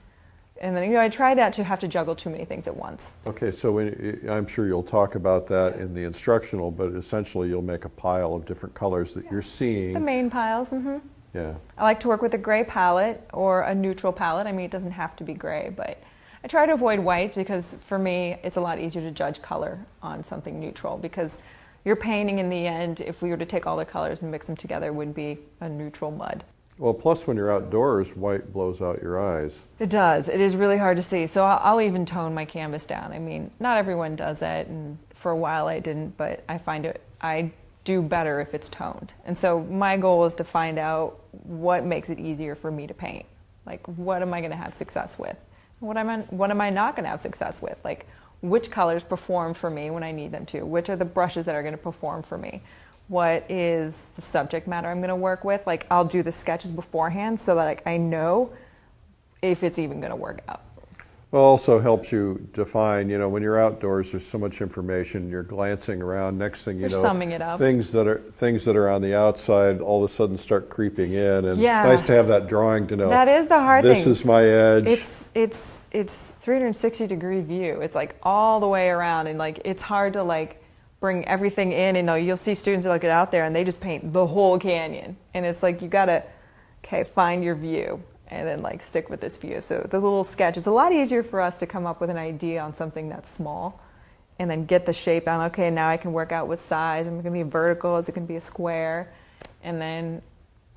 And then, I try not to have to juggle too many things at once. Okay, so I'm sure you'll talk about that in the instructional, but essentially you'll make a pile of different colors that you're seeing. The main piles, mm-hmm. Yeah. I like to work with a gray palette or a neutral palette. I mean, it doesn't have to be gray, but I try to avoid white because for me, it's a lot easier to judge color on something neutral, because your painting in the end, if we were to take all the colors and mix them together, would be a neutral mud. Well, plus when you're outdoors, white blows out your eyes. It does. It is really hard to see. So I'll even tone my canvas down. I mean, not everyone does that, and for a while I didn't, but I find I do better if it's toned. And so my goal is to find out what makes it easier for me to paint. Like, what am I going to have success with? What am I not going to have success with? Like, which colors perform for me when I need them to? Which are the brushes that are going to perform for me? What is the subject matter I'm going to work with? Like, I'll do the sketches beforehand so that I know if it's even going to work out. Well, also helps you define, when you're outdoors, there's so much information, you're glancing around, next thing you know, summing it up. Things that are on the outside all of a sudden start creeping in, and it's nice to have that drawing to know. That is the hard thing. This is my edge. It's 360-degree view. It's like all the way around, and like it's hard to like bring everything in, and you'll see students that get out there and they just paint the whole canyon. And it's like, you gotta, okay, find your view and then like stick with this view. So the little sketch, it's a lot easier for us to come up with an idea on something that's small and then get the shape down. Okay, now I can work out with size. Am it gonna be vertical? Is it gonna be a square? And then,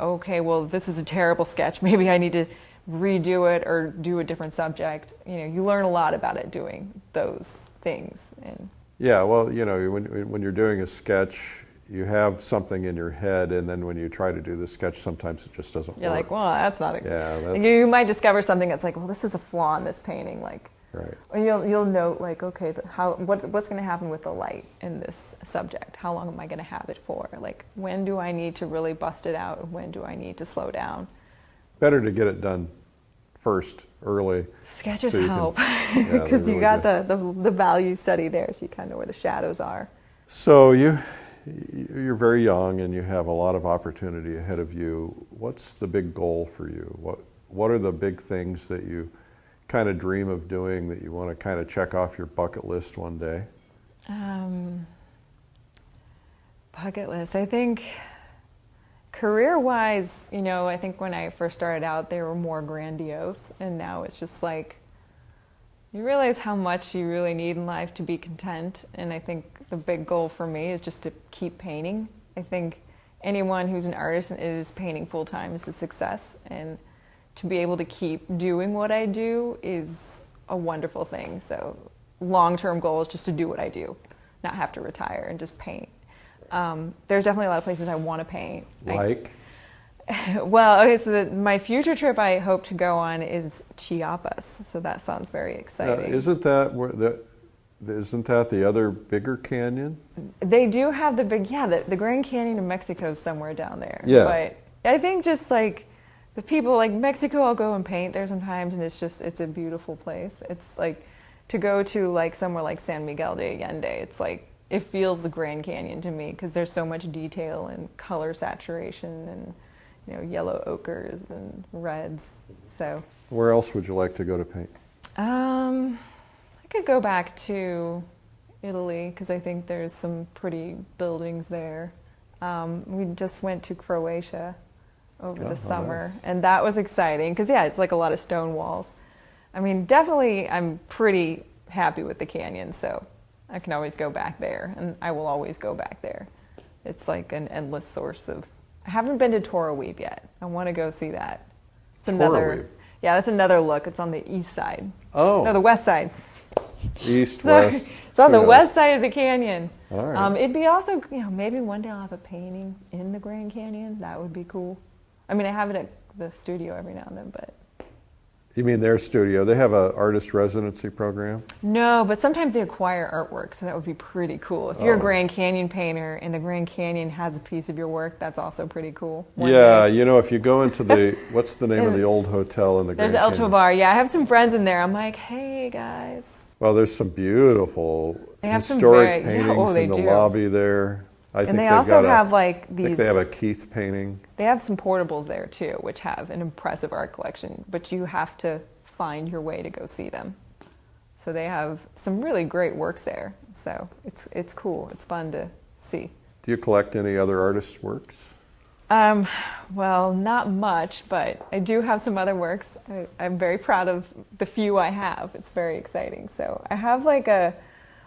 okay, well, this is a terrible sketch. Maybe I need to redo it or do a different subject. You learn a lot about it doing those things. And yeah, well, when you're doing a sketch, you have something in your head, and then when you try to do the sketch, sometimes it just doesn't work. You're like, well, that's not a... Yeah, that's... You might discover something that's like, well, this is a flaw in this painting, like... Right. Or you'll note, like, okay, what's going to happen with the light in this subject? How long am I going to have it for? Like, when do I need to really bust it out? When do I need to slow down? Better to get it done first, early. Sketches help, because you got the value study there, so you kind of know where the shadows are. So you're very young and you have a lot of opportunity ahead of you. What's the big goal for you? What are the big things that you kind of dream of doing that you want to kind of check off your bucket list one day? Bucket list, I think career-wise, I think when I first started out, they were more grandiose, and now it's just like, you realize how much you really need in life to be content, and I think the big goal for me is just to keep painting. I think anyone who's an artist and is painting full-time is a success, and to be able to keep doing what I do is a wonderful thing. So long-term goal is just to do what I do, not have to retire and just paint. There's definitely a lot of places I want to paint. Like? Well, okay, so my future trip I hope to go on is Chiapas, so that sounds very exciting. Isn't that the other bigger canyon? They do have the big, the Grand Canyon of Mexico is somewhere down there. Yeah. But I think just like the people, like Mexico, I'll go and paint there sometimes, and it's a beautiful place. It's like, to go to like somewhere like San Miguel de Allende, it's like, it feels the Grand Canyon to me, because there's so much detail and color saturation and yellow ochres and reds. So where else would you like to go to paint? I could go back to Italy, because I think there's some pretty buildings there. We just went to Croatia over the summer, nice. And that was exciting, because it's like a lot of stone walls. I mean, definitely I'm pretty happy with the canyon, so I can always go back there, and I will always go back there. It's like an endless source of... I haven't been to Toro Weeb yet. I want to go see that. It's another... Yeah, that's another look. It's on the east side. Oh. No, the west side. East, Sorry. west. It's on the west side of the canyon. All right. It'd be also, maybe one day I'll have a painting in the Grand Canyon. That would be cool. I mean, I have it at the studio every now and then, but... You mean their studio? They have an artist residency program? No, but sometimes they acquire artwork, so that would be pretty cool. If you're a Grand Canyon painter and the Grand Canyon has a piece of your work, that's also pretty cool. Yeah, if you go into the, what's the name of the old hotel in the Grand Canyon? There's El Tovar. Yeah, I have some friends in there. I'm like, hey, guys. Well, there's some beautiful historic paintings in the lobby there. And they also have like these... I think they have a Keith painting. They have some portables there too, which have an impressive art collection, but you have to find your way to go see them. So they have some really great works there. So it's cool. It's fun to see. Do you collect any other artists' works? Well, not much, but I do have some other works. I'm very proud of the few I have. It's very exciting. So I have like a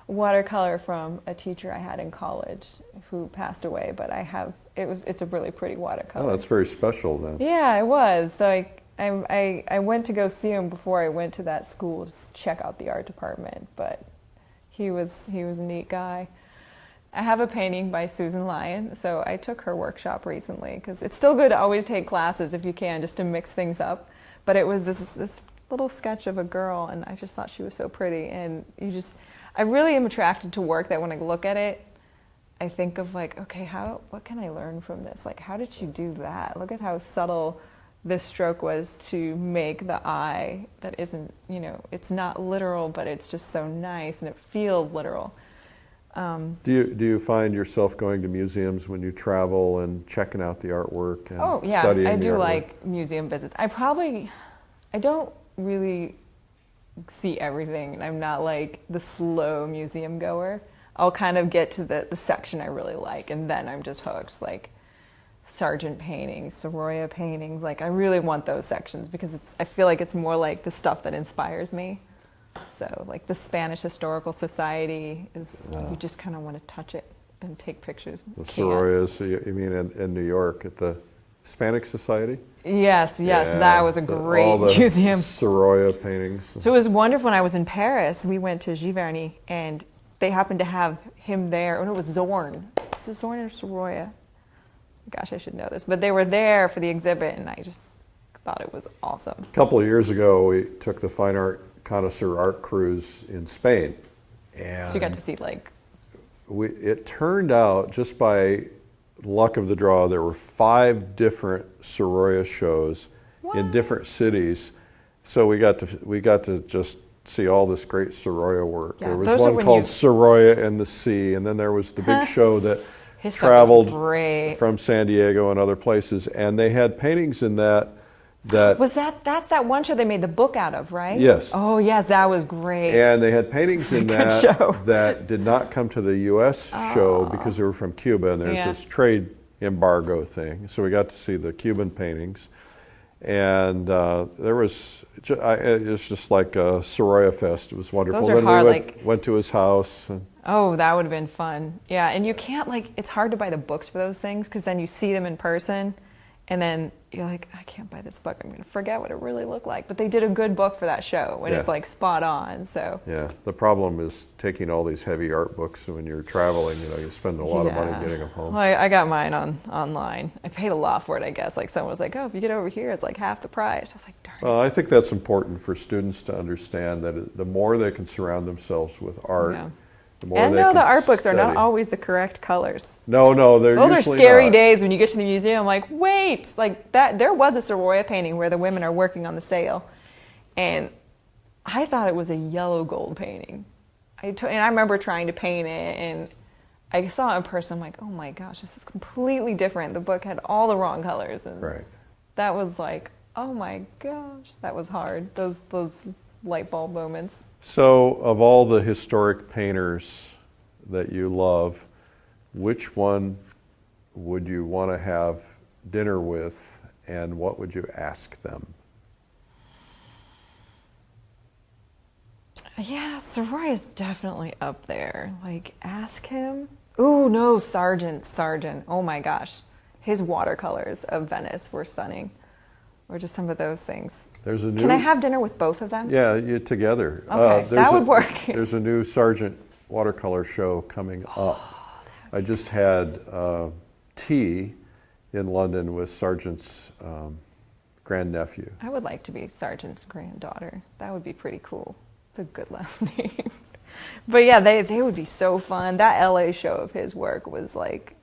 watercolor from a teacher I had in college who passed away, but it's a really pretty watercolor. Oh, that's very special then. Yeah, it was. So I went to go see him before I went to that school to check out the art department, but he was a neat guy. I have a painting by Susan Lyon, so I took her workshop recently, because it's still good to always take classes if you can, just to mix things up. But it was this little sketch of a girl, and I just thought she was so pretty. And I really am attracted to work that when I look at it, I think of like, okay, what can I learn from this? Like, how did she do that? Look at how subtle this stroke was to make the eye that isn't, it's not literal, but it's just so nice and it feels literal. Do you find yourself going to museums when you travel and checking out the artwork and studying the artwork? I do like museum visits. I don't really see everything. I'm not like the slow museum goer. I'll kind of get to the section I really like, and then I'm just hooked. Like Sargent paintings, Sorolla paintings, like I really want those sections because I feel like it's more like the stuff that inspires me. So like the Spanish Historical Society is, you just kind of want to touch it and take pictures. The Sorollas, you mean in New York at the Hispanic Society? Yes, Yeah, that was a great all the museum. Sorolla paintings. So it was wonderful when I was in Paris. We went to Giverny and they happened to have him there. Oh no, it was Zorn. Is it Zorn or Sorolla? Gosh, I should know this. But they were there for the exhibit and I just thought it was awesome. A couple of years ago, we took the Fine Art Connoisseur Art Cruise in Spain. And So you got to see like... it turned out, just by luck of the draw, there were 5 different Sorolla shows in different cities. So we got to just see all this great Sorolla work. Yeah, there was those are one when called you- Sorolla and the Sea, and then there was the big show that His stuff was traveled great. from San Diego and other places, and they had paintings in that That's that one show they made the book out of, right? Yes. Oh yes, that was great. and they had paintings in Good that show. that did not come to the U.S. show because they were from Cuba, and there's Yeah. this trade embargo thing. So we got to see the Cuban paintings, and there was it's just like a Sorolla Fest. It was wonderful. Those are then hard, we went to his house. And Oh, that would have been fun. Yeah, and you can't it's hard to buy the books for those things because then you see them in person and then you're like, I can't buy this book. I'm going to forget what it really looked like. But they did a good book for that show when it's Yeah. like spot on. So yeah, the problem is taking all these heavy art books when you're traveling. You spend a lot of money getting them home. Well, I got mine online. I paid a lot for it, I guess. Like someone was like, oh, if you get over here, it's like half the price. I was like, darn it. Well, I think that's important for students to understand that the more they can surround themselves with art, Yeah. the more And they no, can the art books are not study. always the correct colors. No, they're Those are usually scary not. days when you get to the museum. I'm like, wait, like that. There was a Sorolla painting where the women are working on the sail, and I thought it was a yellow gold painting. And I remember trying to paint it, and I saw it in person. I'm like, oh my gosh, this is completely different. The book had all the wrong colors, and Right. that was like, oh my gosh, that was hard. Those light bulb moments. So, of all the historic painters that you love, which one would you want to have dinner with, and what would you ask them? Yeah, Sorolla is definitely up there. Like, ask him. Ooh, no, Sargent. Oh my gosh. His watercolors of Venice were stunning. Or just some of those things. There's a new. Can I have dinner with both of them? Yeah, you together. Okay, there's that would work. There's a new Sargent watercolor show coming up. I just had tea in London with Sargent's grandnephew. I would like to be Sargent's granddaughter. That would be pretty cool. It's a good last name. But yeah, they would be so fun. That LA show of his work was like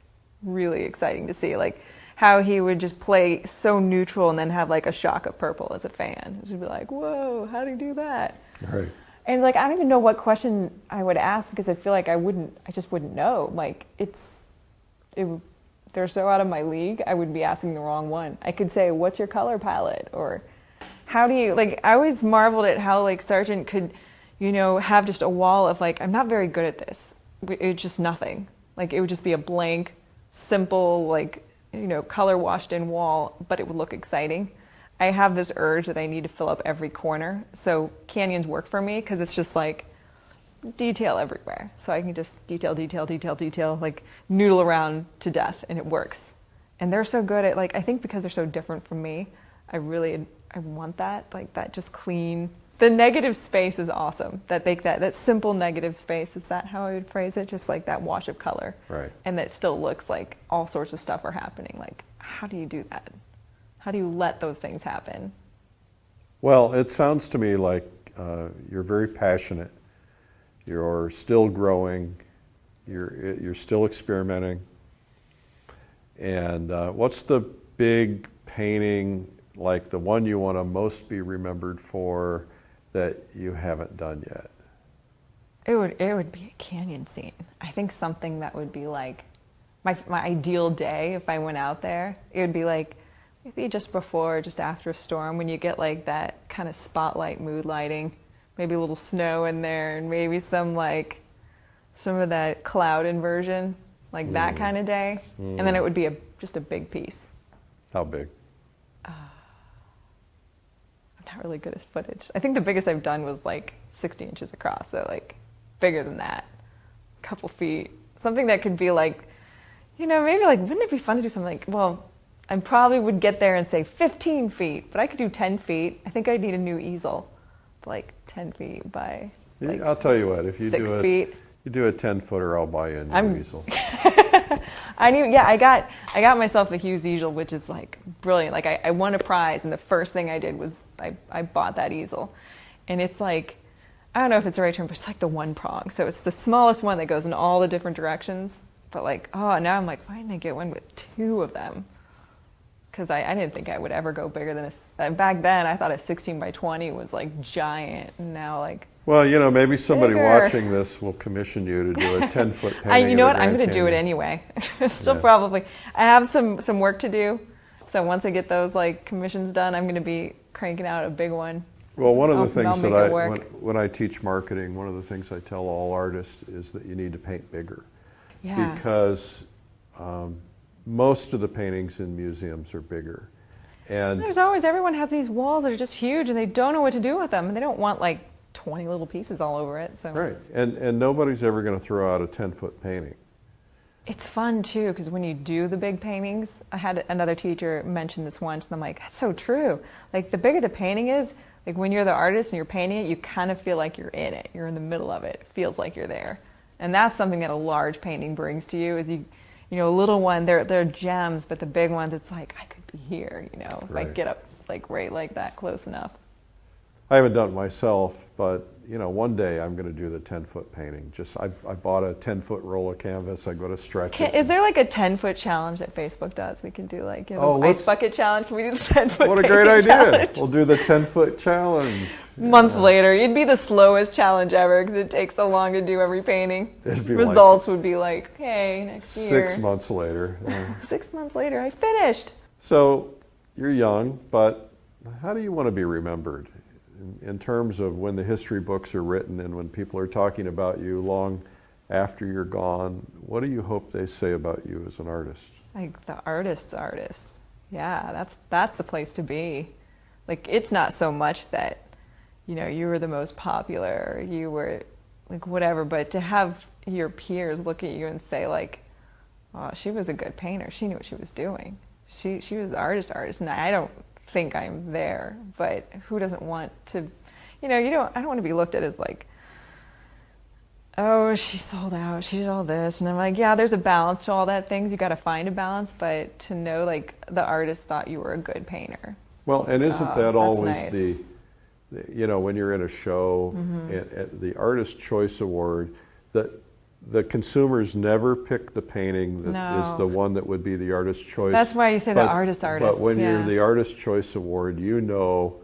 really exciting to see. Like how he would just play so neutral and then have like a shock of purple as a fan. It would be like, whoa, how do you do that? Right. And like, I don't even know what question I would ask because I feel like I just wouldn't know. Like they're so out of my league, I would be asking the wrong one. I could say, what's your color palette? Or how do you, like, I always marveled at how like Sargent could, have just a wall of like, I'm not very good at this. It's just nothing. Like it would just be a blank, simple, like, color washed in wall, but it would look exciting. I have this urge that I need to fill up every corner. So canyons work for me because it's just like detail everywhere. So I can just detail, like noodle around to death and it works. And they're so good at like, I think because they're so different from me, I want that, like that just clean. The negative space is awesome. That simple negative space, is that how I would phrase it? Just like that wash of color. Right. And that still looks like all sorts of stuff are happening. Like, how do you do that? How do you let those things happen? Well, it sounds to me like you're very passionate. You're still growing. You're still experimenting. And what's the big painting, like the one you want to most be remembered for, that you haven't done yet? It would be a canyon scene. I think something that would be like my ideal day if I went out there. It would be like maybe just before, just after a storm, when you get like that kind of spotlight mood lighting, maybe a little snow in there, and maybe some like some of that cloud inversion, like that kind of day. And then it would be just a big piece. How big? I'm not really good at footage. I think the biggest I've done was like 60 inches across, so like bigger than that, a couple feet. Something that could be like, you know, maybe like, wouldn't it be fun to do something like, well, I probably would get there and say 15 feet, but I could do 10 feet. I think I'd need a new easel, like 10 feet by like I'll tell you what, if you 6 do it, feet. you do a 10-footer, I'll buy you a new easel. I got myself a Hughes easel, which is like brilliant. Like I won a prize, and the first thing I did was I bought that easel. And it's like, I don't know if it's the right term, but it's like the one prong. So it's the smallest one that goes in all the different directions. But like, oh, now I'm like, why didn't I get one with 2 of them? Because I didn't think I would ever go bigger than back then I thought a 16 by 20 was like giant. And now like, Well, you know, maybe somebody bigger. watching this will commission you to do a 10-foot painting. you know of what? the I'm going Grand to do it Canyon. anyway. Still Yeah. probably. I have some work to do. So once I get those like commissions done, I'm going to be cranking out a big one. Well, one of the I'll things make that it work. when I teach marketing, one of the things I tell all artists is that you need to paint bigger. Yeah. Because most of the paintings in museums are bigger. And There's always, everyone has these walls that are just huge and they don't know what to do with them. And they don't want like 20 little pieces all over it. So right, and nobody's ever going to throw out a 10-foot painting. it's fun too, because when you do the big paintings, I had another teacher mention this once, and I'm like, that's so true. Like the bigger the painting is, like when you're the artist and you're painting it, you kind of feel like you're in it. You're in the middle of it. It feels like you're there. And that's something that a large painting brings to you, is you know, a little one, they're gems, but the big ones, it's like, I could be here, you know, if I Right. get up like right like that close enough. I haven't done it myself, but you know, one day I'm going to do the 10-foot painting. Just I bought a 10-foot roll of canvas. I go to stretch it. Is there like a 10-foot challenge that Facebook does? We can do like, you know, Oh, the ice let's- bucket challenge. Can we do the 10-foot What a painting great idea! challenge? We'll do the 10-foot challenge. Months later, it'd be the slowest challenge ever because it takes so long to do every painting. It'd be like Results would be like, okay, next year. 6 months later. 6 months later, I finished. So you're young, but how do you want to be remembered in terms of when the history books are written and when people are talking about you long after you're gone? What do you hope they say about you as an artist? Like the artist's artist. Yeah, that's the place to be. Like it's not so much that, you know, you were the most popular, you were like whatever, but to have your peers look at you and say like, oh, she was a good painter. She knew what she was doing. She was the artist. And I don't think I'm there, but who doesn't want to, you know, I don't want to be looked at as like, oh, she sold out, she did all this. And I'm like, yeah, there's a balance to all that things. You got to find a balance, but to know like the artist thought you were a good painter. Well, and isn't that that's always nice. the, you know, when you're in a show, and the Artist Choice Award, the consumers never pick the painting that is No. the one that would be the artist choice. That's why you say the artist, But when yeah. you're the Artist Choice Award, you know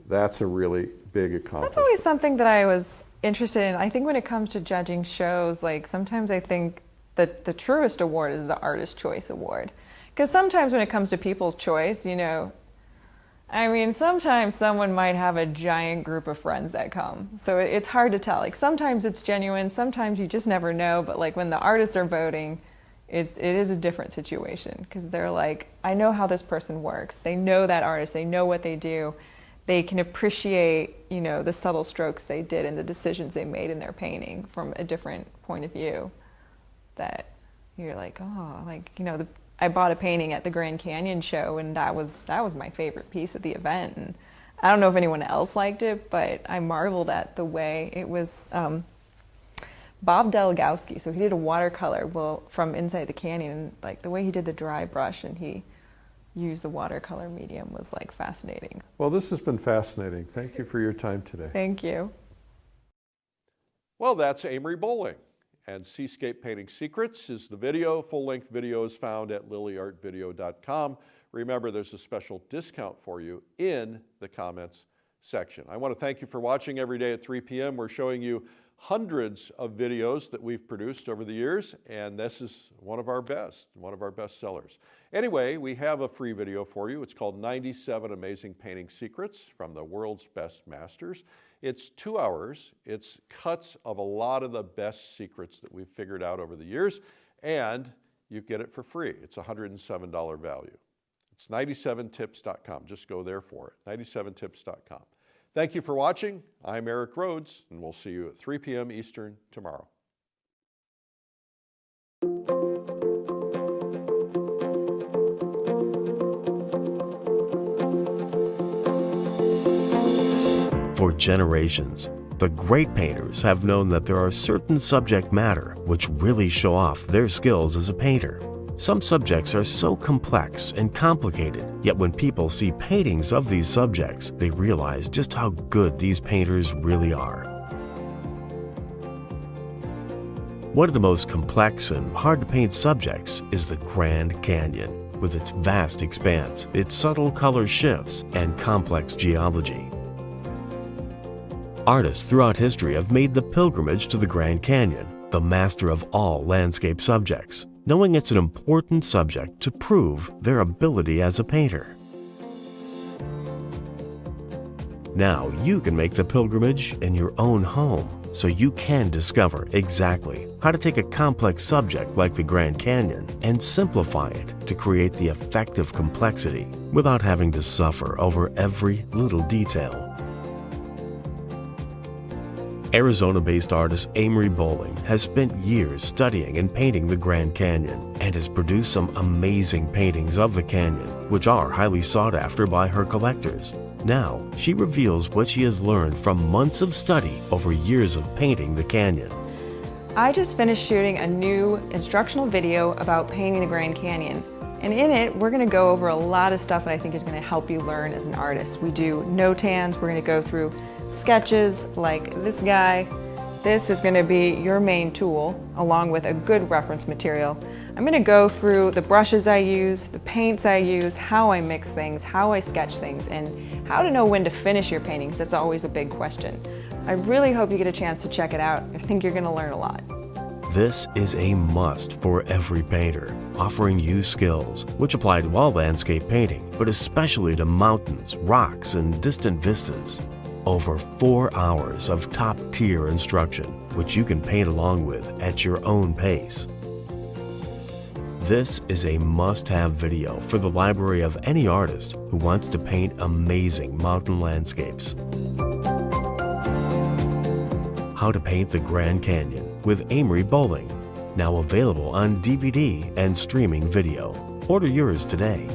that's a really big accomplishment. That's always something that I was interested in. I think when it comes to judging shows, like sometimes I think that the truest award is the Artist Choice Award. Because sometimes when it comes to People's Choice, you know, I mean, sometimes someone might have a giant group of friends that come. So it's hard to tell. Like sometimes it's genuine, sometimes you just never know. But like when the artists are voting, it is a different situation because they're like, I know how this person works. They know that artist. They know what they do. They can appreciate, you know, the subtle strokes they did and the decisions they made in their painting from a different point of view. That you're like, oh, like, you know, I bought a painting at the Grand Canyon show, and that was my favorite piece of the event. And I don't know if anyone else liked it, but I marveled at the way it was. Bob Delegowski, so he did a watercolor from inside the canyon, and like the way he did the dry brush and he used the watercolor medium was like fascinating. Well, this has been fascinating. Thank you for your time today. Thank you. Well, that's Amery Bohling. And Seascape Painting Secrets is the video. Full-length video is found at lilyartvideo.com. Remember, there's a special discount for you in the comments section. I want to thank you for watching every day at 3 p.m. We're showing you hundreds of videos that we've produced over the years, and this is one of our best sellers. Anyway, we have a free video for you. It's called 97 Amazing Painting Secrets from the World's Best Masters. It's 2 hours. It's cuts of a lot of the best secrets that we've figured out over the years, and you get it for free. It's a $107 value. It's 97tips.com. Just go there for it, 97tips.com. Thank you for watching. I'm Eric Rhodes, and we'll see you at 3 p.m. Eastern tomorrow. For generations, the great painters have known that there are certain subject matter which really show off their skills as a painter. Some subjects are so complex and complicated, yet when people see paintings of these subjects, they realize just how good these painters really are. One of the most complex and hard-to-paint subjects is the Grand Canyon, with its vast expanse, its subtle color shifts, and complex geology. Artists throughout history have made the pilgrimage to the Grand Canyon, the master of all landscape subjects, knowing it's an important subject to prove their ability as a painter. Now you can make the pilgrimage in your own home, so you can discover exactly how to take a complex subject like the Grand Canyon and simplify it to create the effective complexity without having to suffer over every little detail. Arizona-based artist Amery Bohling has spent years studying and painting the Grand Canyon and has produced some amazing paintings of the canyon, which are highly sought after by her collectors. Now, she reveals what she has learned from months of study over years of painting the canyon. I just finished shooting a new instructional video about painting the Grand Canyon. And in it, we're going to go over a lot of stuff that I think is going to help you learn as an artist. We do no-tans, we're going to go through sketches like this guy. This is going to be your main tool, along with a good reference material. I'm going to go through the brushes I use, the paints I use, how I mix things, how I sketch things, and how to know when to finish your paintings. That's always a big question. I really hope you get a chance to check it out. I think you're going to learn a lot. This is a must for every painter, offering you skills which apply to all landscape painting, but especially to mountains, rocks, and distant vistas. Over 4 hours of top-tier instruction, which you can paint along with at your own pace. This is a must-have video for the library of any artist who wants to paint amazing mountain landscapes. How to Paint the Grand Canyon with Amery Bohling, now available on DVD and streaming video. Order yours today.